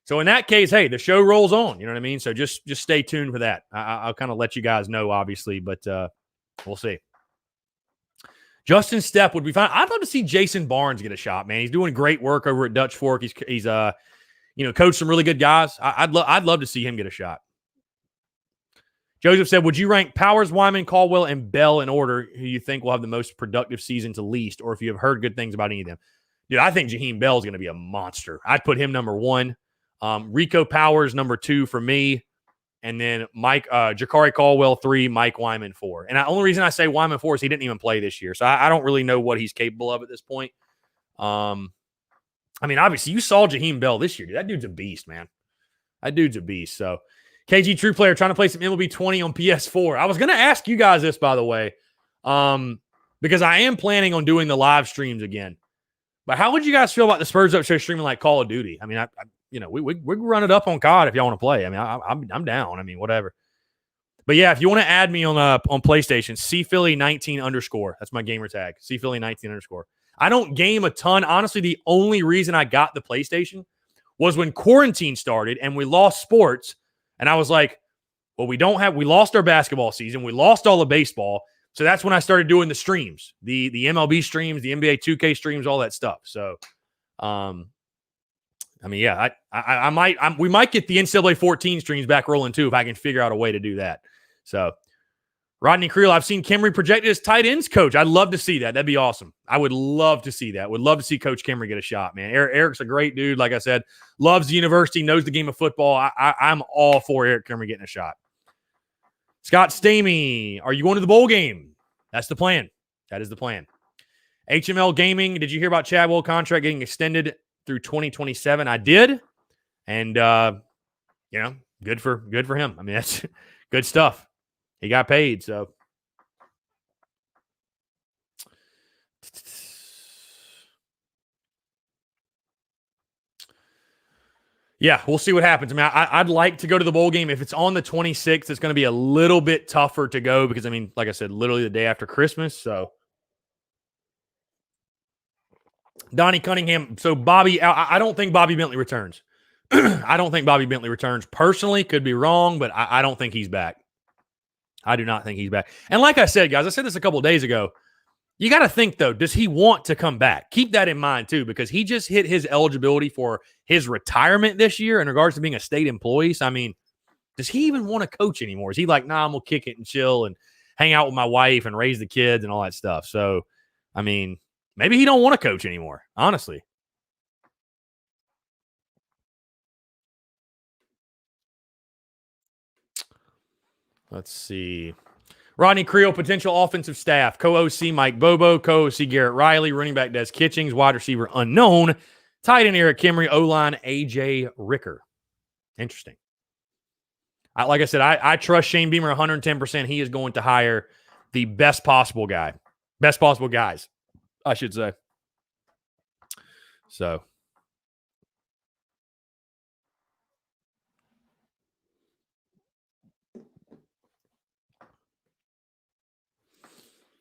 So in that case, hey, the show rolls on. You know what I mean? So just stay tuned for that. I'll kind of let you guys know, obviously, but we'll see. Justin Stepp would be fine. I'd love to see Jason Barnes get a shot, man. He's doing great work over at Dutch Fork. He's coached some really good guys. I'd love to see him get a shot. Joseph said, would you rank Powers, Wyman, Caldwell, and Bell in order who you think will have the most productive season to least, or if you have heard good things about any of them? Dude, I think Jaheim Bell is going to be a monster. I'd put him number 1. Rico Powers, number 2 for me. And then Jakari Caldwell, 3, Mike Wyman, 4. And the only reason I say Wyman 4 is he didn't even play this year. So I don't really know what he's capable of at this point. Obviously, you saw Jaheim Bell this year. Dude. That dude's a beast, man. That dude's a beast. So KG True Player trying to play some MLB 20 on PS4. I was going to ask you guys this, by the way, because I am planning on doing the live streams again. But how would you guys feel about the Spurs Up Show streaming like Call of Duty? I mean, we run it up on COD if y'all want to play. I mean, I'm down. I mean, whatever. But yeah, if you want to add me on PlayStation, CPhilly19_. That's my gamer tag. CPhilly19_. I don't game a ton. Honestly, the only reason I got the PlayStation was when quarantine started and we lost sports. And I was like, well, we lost our basketball season. We lost all the baseball. So that's when I started doing the streams, the MLB streams, the NBA 2K streams, all that stuff. So, we might get the NCAA 14 streams back rolling too if I can figure out a way to do that. So, Rodney Creel, I've seen Kemery projected as tight ends coach. I'd love to see that. That'd be awesome. I would love to see that. Would love to see Coach Kemery get a shot, man. Eric's a great dude. Like I said, loves the university, knows the game of football. I'm all for Eric Kemery getting a shot. Scott Stamey, are you going to the bowl game? That's the plan. That is the plan. HML Gaming, did you hear about Chadwell contract getting extended through 2027? I did. And, good for him. I mean, that's good stuff. He got paid, so. Yeah, we'll see what happens. I mean, I'd like to go to the bowl game. If it's on the 26th, it's going to be a little bit tougher to go because, like I said, literally the day after Christmas. So, Donnie Cunningham. So, Bobby, I don't think Bobby Bentley returns. I don't think Bobby Bentley returns. Personally, could be wrong, but I don't think he's back. I do not think he's back. And like I said, guys, I said this a couple of days ago. You got to think, though, does he want to come back? Keep that in mind, too, because he just hit his eligibility for his retirement this year in regards to being a state employee. So, does he even want to coach anymore? Is he like, nah, I'm going to kick it and chill and hang out with my wife and raise the kids and all that stuff? So, maybe he don't want to coach anymore, honestly. Let's see. Rodney Creel, potential offensive staff. Co-OC Mike Bobo. Co-OC Garrett Riley. Running back Des Kitchings. Wide receiver unknown. Tight end Eric Kemery. O-line AJ Ricker. Interesting. Like I said, I trust Shane Beamer 110%. He is going to hire the best possible guy. Best possible guys, I should say. So.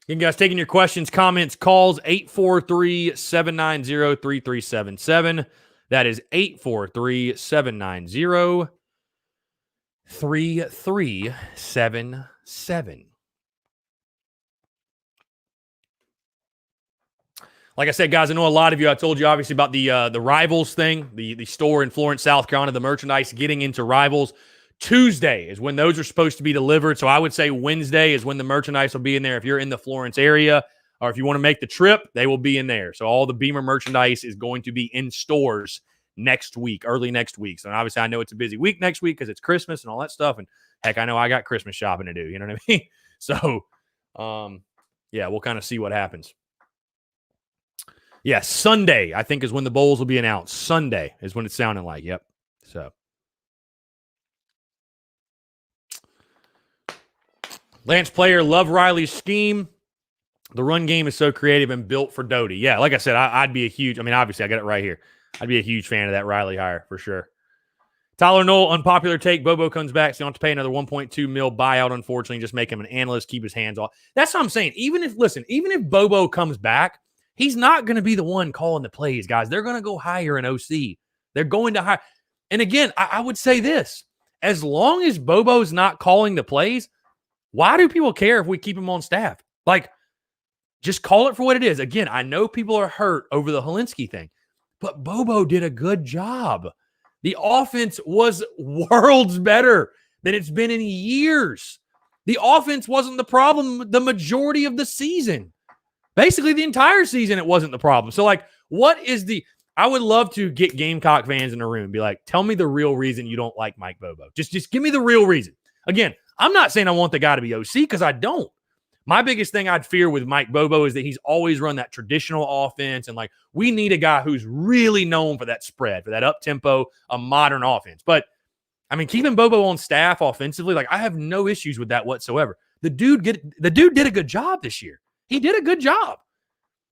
You guys taking your questions, comments, calls, 843-790-3377. That is 843-790-3377. Like I said, guys, I know a lot of you, I told you obviously about the Rivals thing, the store in Florence, South Carolina, the merchandise getting into Rivals. Tuesday is when those are supposed to be delivered. So I would say Wednesday is when the merchandise will be in there. If you're in the Florence area or if you want to make the trip, they will be in there. So all the Beamer merchandise is going to be in stores next week, early next week. So obviously I know it's a busy week next week because it's Christmas and all that stuff. And heck, I know I got Christmas shopping to do. You know what I mean? So, yeah, we'll kind of see what happens. Yeah, Sunday, I think, is when the bowls will be announced. Sunday is when it's sounding like. Yep. So. Lance Player, love Riley's scheme. The run game is so creative and built for Doty. Yeah, like I said, I'd be a huge, obviously, I got it right here. I'd be a huge fan of that Riley hire for sure. Tyler Knoll, unpopular take. Bobo comes back, so you don't have to pay another $1.2 million buyout, unfortunately. Just make him an analyst, keep his hands off. That's what I'm saying. Even if Bobo comes back, he's not going to be the one calling the plays, guys. They're going to go hire an OC. They're going to hire. And again, I would say this. As long as Bobo's not calling the plays, why do people care if we keep him on staff? Like, just call it for what it is. Again, I know people are hurt over the Hilinski thing, but Bobo did a good job. The offense was worlds better than it's been in years. The offense wasn't the problem the majority of the season. Basically, the entire season, it wasn't the problem. So, like, I would love to get Gamecock fans in a room and be like, tell me the real reason you don't like Mike Bobo. Just give me the real reason. Again, I'm not saying I want the guy to be OC because I don't. My biggest thing I'd fear with Mike Bobo is that he's always run that traditional offense. And, like, we need a guy who's really known for that spread, for that up-tempo, a modern offense. But, keeping Bobo on staff offensively, like, I have no issues with that whatsoever. The dude did a good job this year. He did a good job.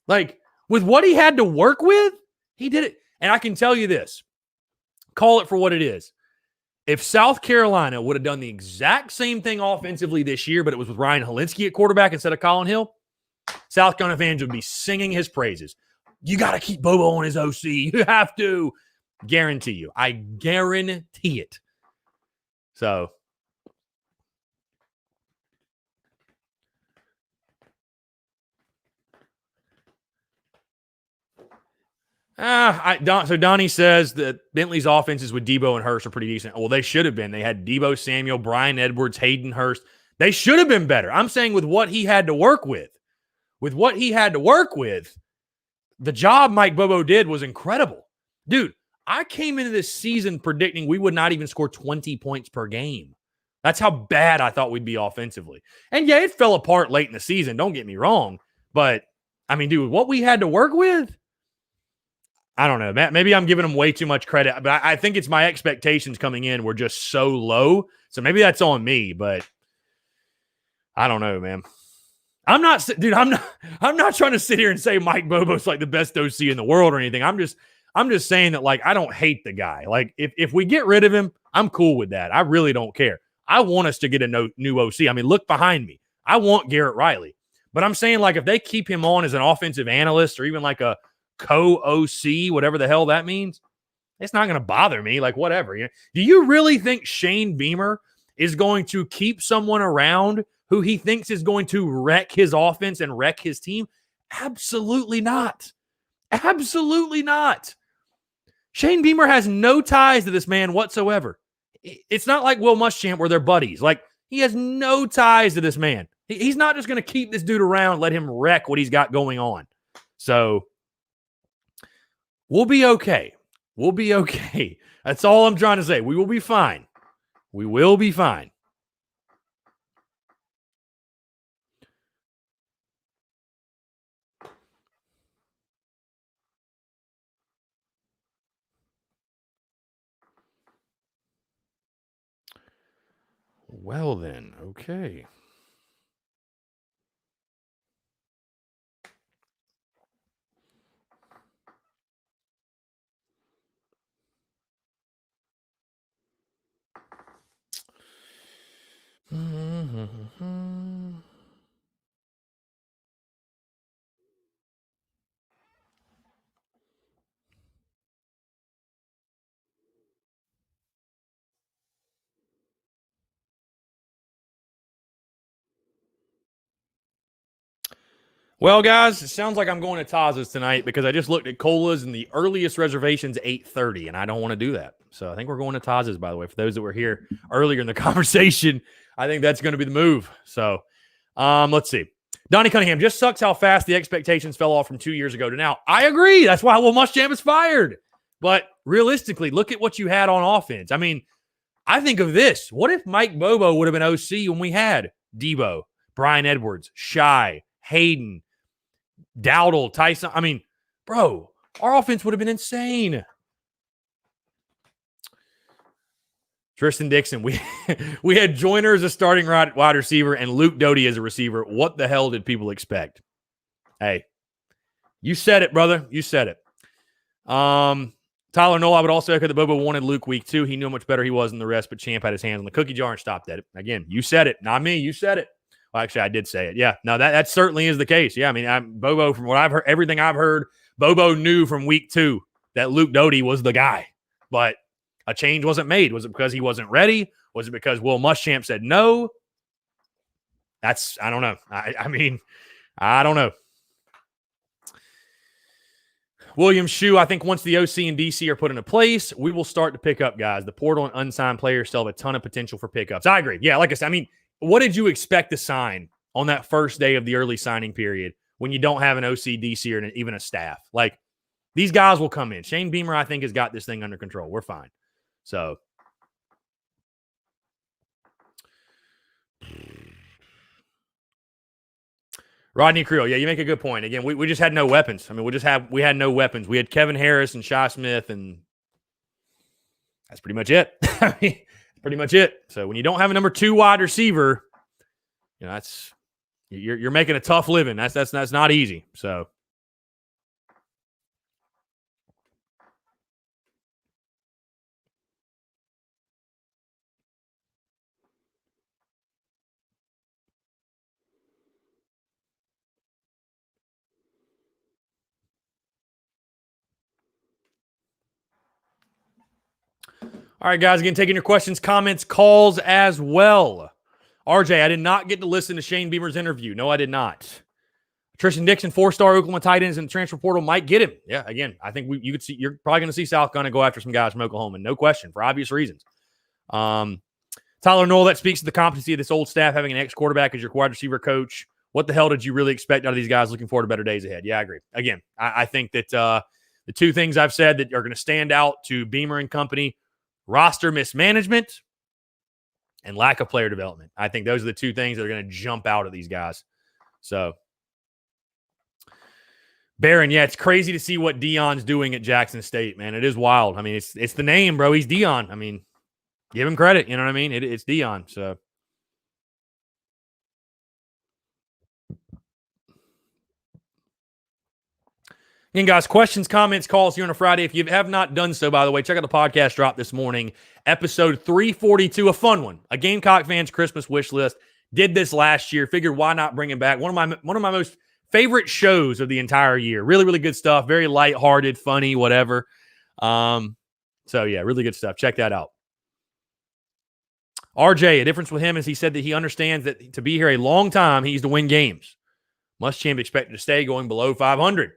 Like, with what he had to work with, he did it. And I can tell you this. Call it for what it is. If South Carolina would have done the exact same thing offensively this year, but it was with Ryan Hilinski at quarterback instead of Colin Hill, South Carolina fans would be singing his praises. You got to keep Bobo on his OC. You have to. Guarantee you. I guarantee it. So. So Donnie says that Bentley's offenses with Debo and Hurst are pretty decent. Well, they should have been. They had Debo Samuel, Brian Edwards, Hayden Hurst. They should have been better. I'm saying with what he had to work with. With what he had to work with, the job Mike Bobo did was incredible. Dude, I came into this season predicting we would not even score 20 points per game. That's how bad I thought we'd be offensively. And yeah, it fell apart late in the season. Don't get me wrong. But, dude, what we had to work with, I don't know. Maybe I'm giving them way too much credit, but I think it's my expectations coming in were just so low. So maybe that's on me, but I don't know, man. I'm not trying to sit here and say Mike Bobo's like the best OC in the world or anything. I'm just saying that, like, I don't hate the guy. Like, if we get rid of him, I'm cool with that. I really don't care. I want us to get a new OC. Look behind me. I want Garrett Riley. But I'm saying, like, if they keep him on as an offensive analyst or even like a co-OC, whatever the hell that means, it's not going to bother me. Like, whatever. Do you really think Shane Beamer is going to keep someone around who he thinks is going to wreck his offense and wreck his team? Absolutely not. Absolutely not. Shane Beamer has no ties to this man whatsoever. It's not like Will Muschamp where they're buddies. Like, he has no ties to this man. He's not just going to keep this dude around, let him wreck what he's got going on. So, we'll be okay. We'll be okay. That's all I'm trying to say. We will be fine. We will be fine. Well then, okay. Well, guys, it sounds like I'm going to Taz's tonight because I just looked at Cola's and the earliest reservation's 8:30, and I don't want to do that. So I think we're going to Taz's, by the way. For those that were here earlier in the conversation, I think that's going to be the move. So let's see. Donnie Cunningham, just sucks how fast the expectations fell off from 2 years ago to now. I agree. That's why Will Muschamp is fired. But realistically, look at what you had on offense. I mean, I think of this. What if Mike Bobo would have been OC when we had Debo, Brian Edwards, Shy, Hayden, Dowdle, Tyson? I mean, bro, our offense would have been insane. Tristan Dixon, we had Joyner as a starting wide receiver and Luke Doty as a receiver. What the hell did people expect? Hey, you said it, brother. You said it. Tyler Noel, I would also echo that Bobo wanted Luke week 2. He knew how much better he was than the rest, but Champ had his hands on the cookie jar and stopped at it. Again, you said it, not me. You said it. Well, actually, I did say it. Yeah, no, that certainly is the case. Yeah, I mean, Bobo, from what I've heard, everything I've heard, Bobo knew from week 2 that Luke Doty was the guy, but a change wasn't made. Was it because he wasn't ready? Was it because Will Muschamp said no? I don't know. I mean, I don't know. William Shue, I think once the OC and DC are put into place, we will start to pick up guys. The portal and unsigned players still have a ton of potential for pickups. I agree. Yeah, like I said, I mean, what did you expect to sign on that first day of the early signing period when you don't have an OC, DC, or even a staff? Like, these guys will come in. Shane Beamer, I think, has got this thing under control. We're fine. So, Rodney Creel, yeah, you make a good point. Again, we just had no weapons. I mean, we had no weapons. We had Kevin Harris and Shi Smith, and that's pretty much it. I mean, pretty much it. So when you don't have a number 2 wide receiver, you know, you're making a tough living. That's not easy. So. All right, guys, again, taking your questions, comments, calls as well. RJ, I did not get to listen to Shane Beamer's interview. No, I did not. Tristan Dixon, 4-star Oklahoma tight ends in the transfer portal, might get him. Yeah, again, I think you could see you're probably going to see South Carolina go after some guys from Oklahoma, no question, for obvious reasons. Tyler Noel, that speaks to the competency of this old staff having an ex-quarterback as your wide receiver coach. What the hell did you really expect out of these guys? Looking forward to better days ahead. Yeah, I agree. Again, I think that the two things I've said that are going to stand out to Beamer and company: roster mismanagement and lack of player development. I think those are the two things that are going to jump out at these guys. So, Barron, yeah, it's crazy to see what Deion's doing at Jackson State, man. It is wild. I mean, it's the name, bro. He's Deion. I mean, give him credit. You know what I mean? It's Deion. So, again, guys, questions, comments, calls here on a Friday. If you have not done so, by the way, check out the podcast drop this morning, episode 342, a fun one, a Gamecock fans Christmas wish list. Did this last year. Figured why not bring it back? One of my most favorite shows of the entire year. Really, really good stuff. Very lighthearted, funny, whatever. So yeah, really good stuff. Check that out. RJ, a difference with him is he said that he understands that to be here a long time, he needs to win games. Muschamp expected to stay going below 500.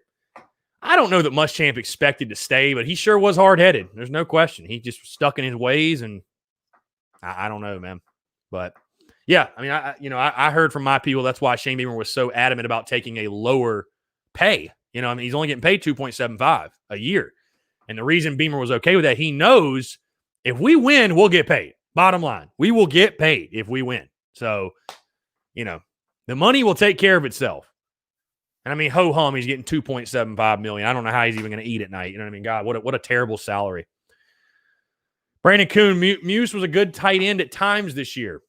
I don't know that Muschamp expected to stay, but he sure was hard-headed. There's no question. He just was stuck in his ways, and I don't know, man. But yeah, I mean, I heard from my people that's why Shane Beamer was so adamant about taking a lower pay. You know, I mean, he's only getting paid $2.75 a year, and the reason Beamer was okay with that, he knows if we win, we'll get paid. Bottom line, we will get paid if we win. So, you know, the money will take care of itself. And I mean, ho-hum, he's getting $2.75 million. I don't know how he's even going to eat at night. You know what I mean? God, what a terrible salary. Brandon Kuhn, Muse was a good tight end at times this year.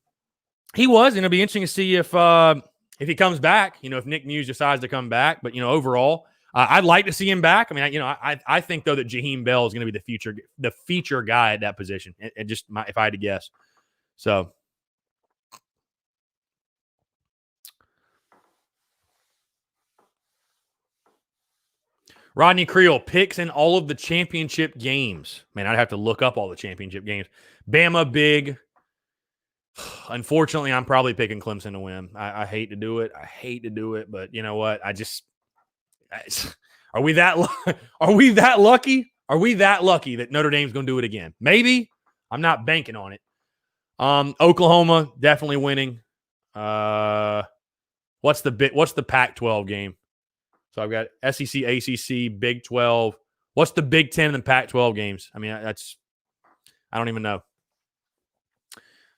He was, and it'll be interesting to see if he comes back, you know, if Nick Muse decides to come back. But, you know, overall, I'd like to see him back. I mean, I think, though, that Jaheim Bell is going to be the feature guy at that position, and just if I had to guess. So, Rodney Creel, picks in all of the championship games. Man, I'd have to look up all the championship games. Bama, big. Unfortunately, I'm probably picking Clemson to win. I hate to do it. But you know what? Are we that lucky? Are we that lucky that Notre Dame's going to do it again? Maybe. I'm not banking on it. Oklahoma definitely winning. What's the Pac-12 game? So I've got SEC, ACC, Big 12, What's the Big Ten and the Pac-12 games? I mean, I don't even know.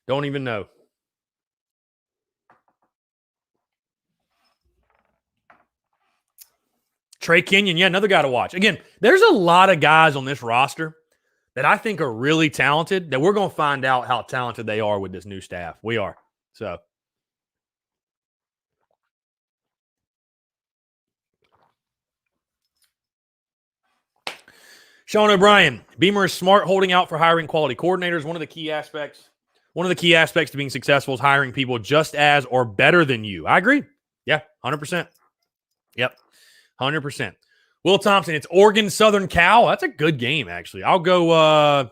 Don't even know. Trey Kenyon, yeah, another guy to watch. Again, there's a lot of guys on this roster that I think are really talented that we're going to find out how talented they are with this new staff. We are. So. Sean O'Brien, Beamer is smart holding out for hiring quality coordinators. One of the key aspects to being successful is hiring people just as or better than you. I agree. Yeah, 100%. Yep, 100%. Will Thompson, it's Oregon Southern Cal. That's a good game, actually. I'll go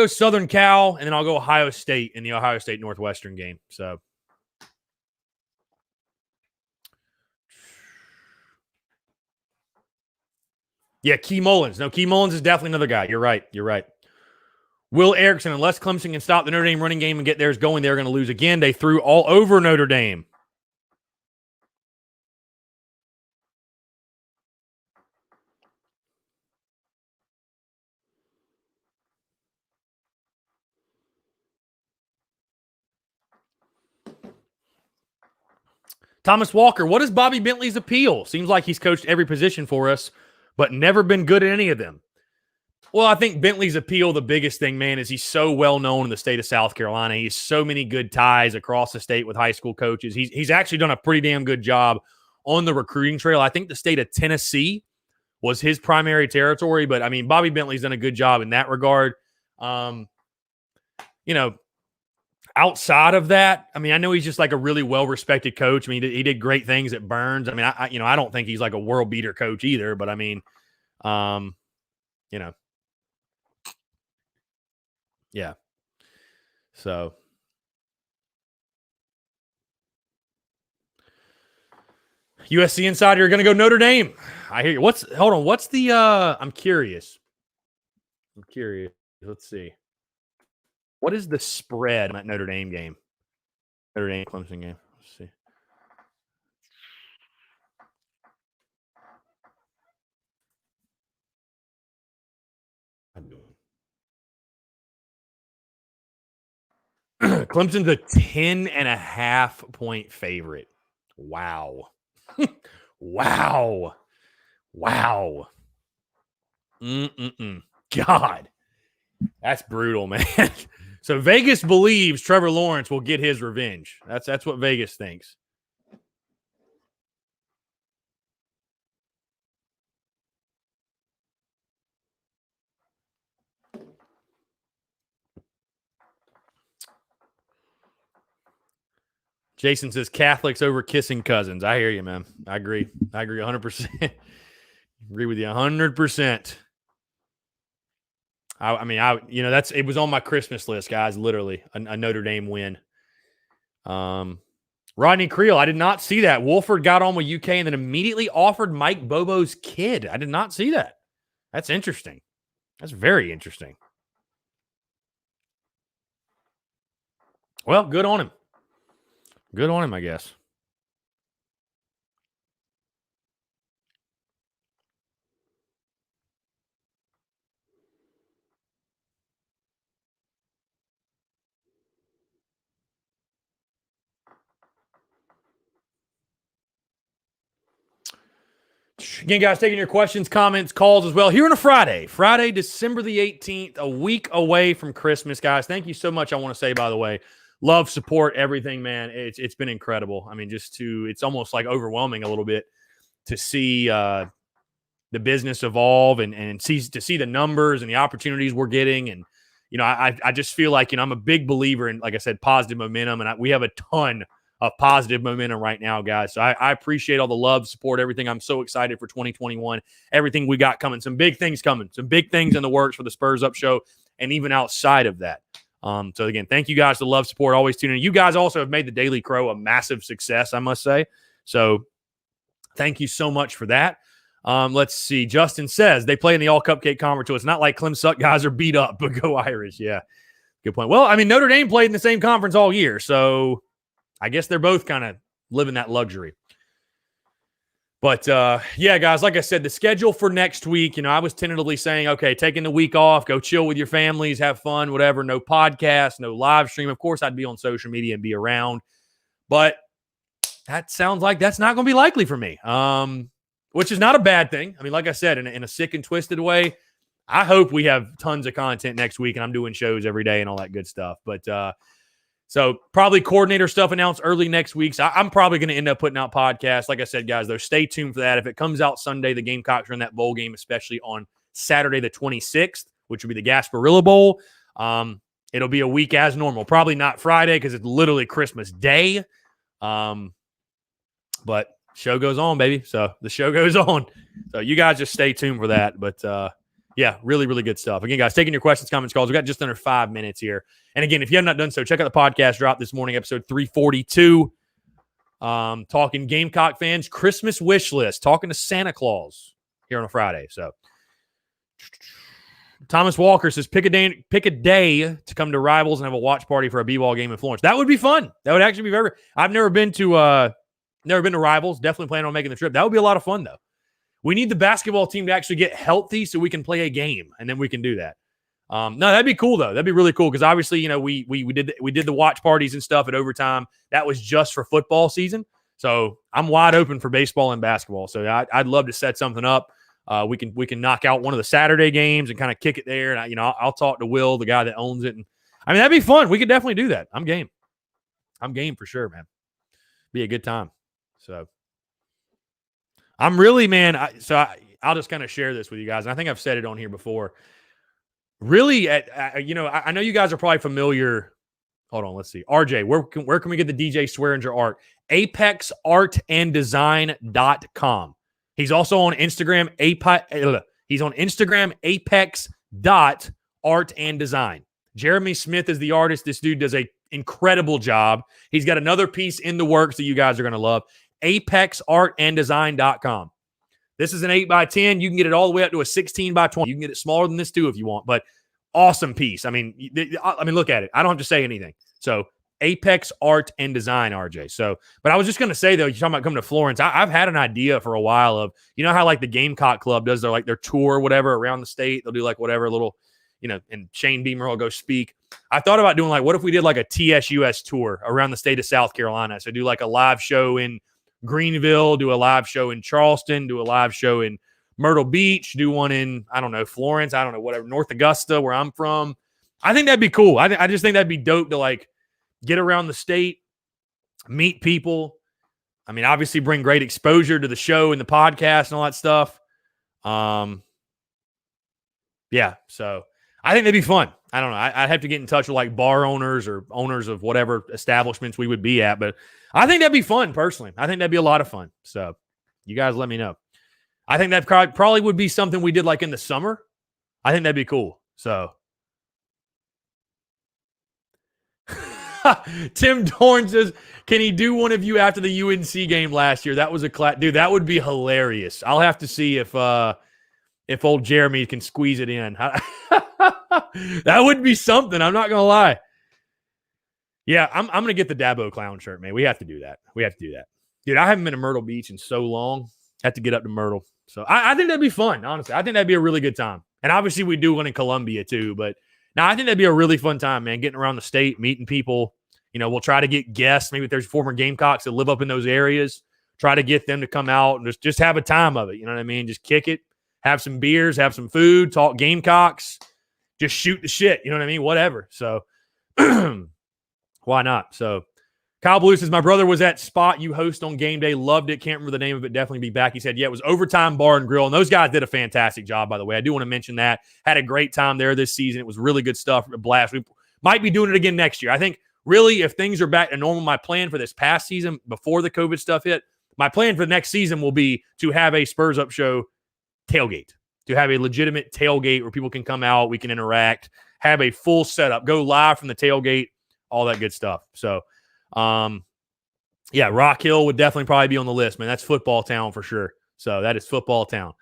Southern Cal, and then I'll go Ohio State in the Ohio State Northwestern game. So. Yeah, Key Mullins. No, Key Mullins is definitely another guy. You're right. Will Erickson, unless Clemson can stop the Notre Dame running game and get theirs going, they're going to lose again. They threw all over Notre Dame. Thomas Walker, what is Bobby Bentley's appeal? Seems like he's coached every position for us, but never been good at any of them. Well, I think Bentley's appeal, the biggest thing, man, is he's so well known in the state of South Carolina. He has so many good ties across the state with high school coaches. He's actually done a pretty damn good job on the recruiting trail. I think the state of Tennessee was his primary territory, but I mean, Bobby Bentley's done a good job in that regard. Outside of that, I mean, I know he's just like a really well-respected coach. I mean, he did great things at Burns. I mean, I don't think he's like a world beater coach either, but I mean, yeah. So. USC Insider, you're going to go Notre Dame. I hear you. What's the, I'm curious. Let's see. What is the spread on that Notre Dame game? Notre Dame Clemson game. Let's see. Clemson's a 10.5 point favorite. Wow. Wow. God. That's brutal, man. So Vegas believes Trevor Lawrence will get his revenge. That's what Vegas thinks. Jason says Catholics over kissing cousins. I hear you, man. I agree 100%. Agree with you 100%. It was on my Christmas list, guys, literally, a Notre Dame win. Rodney Creel, I did not see that. Wolford got on with UK and then immediately offered Mike Bobo's kid. I did not see that. That's interesting. That's very interesting. Well, good on him. Good on him, I guess. Again, guys, taking your questions, comments, calls as well. Here on a Friday, December the 18th, a week away from Christmas, guys. Thank you so much, I want to say, by the way. Love, support, everything, man. It's been incredible. I mean, it's almost like overwhelming a little bit to see the business evolve and see the numbers and the opportunities we're getting. And, I just feel like, I'm a big believer in, like I said, positive momentum. And we have a ton of positive momentum right now, guys. So I appreciate all the love, support, everything. I'm so excited for 2021. Everything we got coming. Some big things coming. Some big things in the works for the Spurs Up Show and even outside of that. So, again, thank you guys for the love, support, always tuning in. You guys also have made the Daily Crow a massive success, I must say. So thank you so much for that. Let's see. Justin says they play in the All-Cupcake Conference, so it's not like Clemson guys are beat up, but go Irish. Yeah, good point. Well, I mean, Notre Dame played in the same conference all year, so I guess they're both kind of living that luxury. But yeah, guys, like I said, the schedule for next week, I was tentatively saying, okay, taking the week off, go chill with your families, have fun, whatever. No podcast, no live stream. Of course, I'd be on social media and be around. But that sounds like that's not going to be likely for me, which is not a bad thing. I mean, like I said, in a sick and twisted way, I hope we have tons of content next week and I'm doing shows every day and all that good stuff. But so probably coordinator stuff announced early next week. So I'm probably going to end up putting out podcasts. Like I said, guys, though, stay tuned for that. If it comes out Sunday, the Gamecocks are in that bowl game, especially on Saturday the 26th, which will be the Gasparilla Bowl. It'll be a week as normal. Probably not Friday because it's literally Christmas Day. But show goes on, baby. So the show goes on. So you guys just stay tuned for that. But yeah, really, really good stuff. Again, guys, taking your questions, comments, calls. We've got just under 5 minutes here. And again, if you have not done so, check out the podcast drop this morning, episode 342. Talking Gamecock fans, Christmas wish list, talking to Santa Claus here on a Friday. So Thomas Walker says, pick a day to come to Rivals and have a watch party for a B-ball game in Florence. That would be fun. That would actually be very. I've never been to Rivals. Definitely planning on making the trip. That would be a lot of fun, though. We need the basketball team to actually get healthy so we can play a game, and then we can do that. No, that'd be cool though. That'd be really cool because obviously, we did the watch parties and stuff at overtime. That was just for football season. So I'm wide open for baseball and basketball. So I'd love to set something up. We can knock out one of the Saturday games and kind of kick it there. And I'll talk to Will, the guy that owns it. And I mean, that'd be fun. We could definitely do that. I'm game. I'm game for sure, man. Be a good time. So I'm really, man. I'll just kind of share this with you guys. And I think I've said it on here before. Really, I know you guys are probably familiar. Hold on, let's see. RJ, where can we get the DJ Swearinger art? ApexArtandDesign.com. He's also on Instagram. He's on Instagram, apex.artanddesign. Jeremy Smith is the artist. This dude does an incredible job. He's got another piece in the works that you guys are going to love. ApexArtandDesign.com. This is an 8x10. You can get it all the way up to a 16x20. You can get it smaller than this too if you want, but awesome piece. I mean, look at it. I don't have to say anything. So Apex Art and Design, RJ. So, but I was just going to say though, you're talking about coming to Florence. I've had an idea for a while of, how like the Gamecock Club does their tour or whatever around the state. They'll do like whatever little, and Shane Beamer will go speak. I thought about doing like, what if we did like a TSUS tour around the state of South Carolina? So do like a live show in Greenville, do a live show in Charleston, do a live show in Myrtle Beach, do one in, Florence, whatever, North Augusta, where I'm from. I think that'd be cool. I just think that'd be dope to like get around the state, meet people. I mean, obviously bring great exposure to the show and the podcast and all that stuff. Yeah, so I think that'd be fun. I don't know. I'd have to get in touch with like bar owners or owners of whatever establishments we would be at, but I think that'd be fun personally. I think that'd be a lot of fun. So you guys let me know. I think that probably would be something we did like in the summer. I think that'd be cool. So Tim Dorn says, can he do one of you after the UNC game last year? That was a class. Dude, that would be hilarious. I'll have to see if old Jeremy can squeeze it in. That would be something. I'm not going to lie. Yeah, I'm going to get the Dabo clown shirt, man. We have to do that. Dude, I haven't been to Myrtle Beach in so long. I have to get up to Myrtle. So I think that'd be fun, honestly. I think that'd be a really good time. And obviously we do one in Columbia too. But now I think that'd be a really fun time, man, getting around the state, meeting people. We'll try to get guests. Maybe if there's former Gamecocks that live up in those areas, try to get them to come out and just have a time of it. You know what I mean? Just kick it, have some beers, have some food, talk Gamecocks, just shoot the shit. You know what I mean? Whatever. So why not? So Kyle Blue says, my brother was at Spot you host on game day. Loved it. Can't remember the name of it. Definitely be back. He said, yeah, it was Overtime Bar and Grill. And those guys did a fantastic job, by the way. I do want to mention that. Had a great time there this season. It was really good stuff. A blast. We might be doing it again next year. I think really if things are back to normal, my plan for this past season before the COVID stuff hit, my plan for the next season will be to have a Spurs Up Show tailgate, to have a legitimate tailgate where people can come out, we can interact, have a full setup, go live from the tailgate, all that good stuff. So, yeah, Rock Hill would definitely probably be on the list, man. That's football town for sure. So that is football town.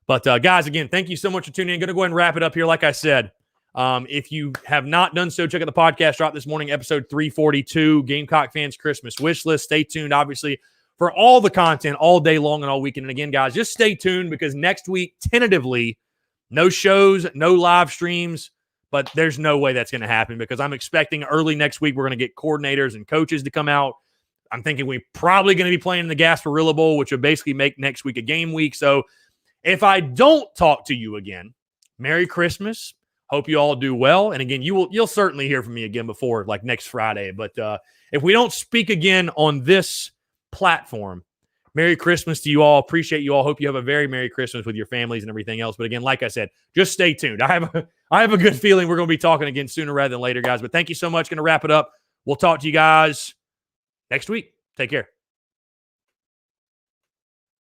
But guys, again, thank you so much for tuning in. Going to go ahead and wrap it up here. Like I said, if you have not done so, check out the podcast drop this morning, episode 342, Gamecock Fans Christmas Wish List. Stay tuned, obviously, for all the content all day long and all weekend. And again, guys, just stay tuned because next week, tentatively, no shows, no live streams, but there's no way that's going to happen because I'm expecting early next week we're going to get coordinators and coaches to come out. I'm thinking we're probably going to be playing in the Gasparilla Bowl, which would basically make next week a game week. So if I don't talk to you again, Merry Christmas. Hope you all do well. And again, you'll certainly hear from me again before like next Friday. But if we don't speak again on this platform, Merry Christmas to you all. Appreciate you all. Hope you have a very Merry Christmas with your families and everything else. But again, like I said, just stay tuned. I have a good feeling we're going to be talking again sooner rather than later, guys. But thank you so much. Going to wrap it up. We'll talk to you guys next week. Take care.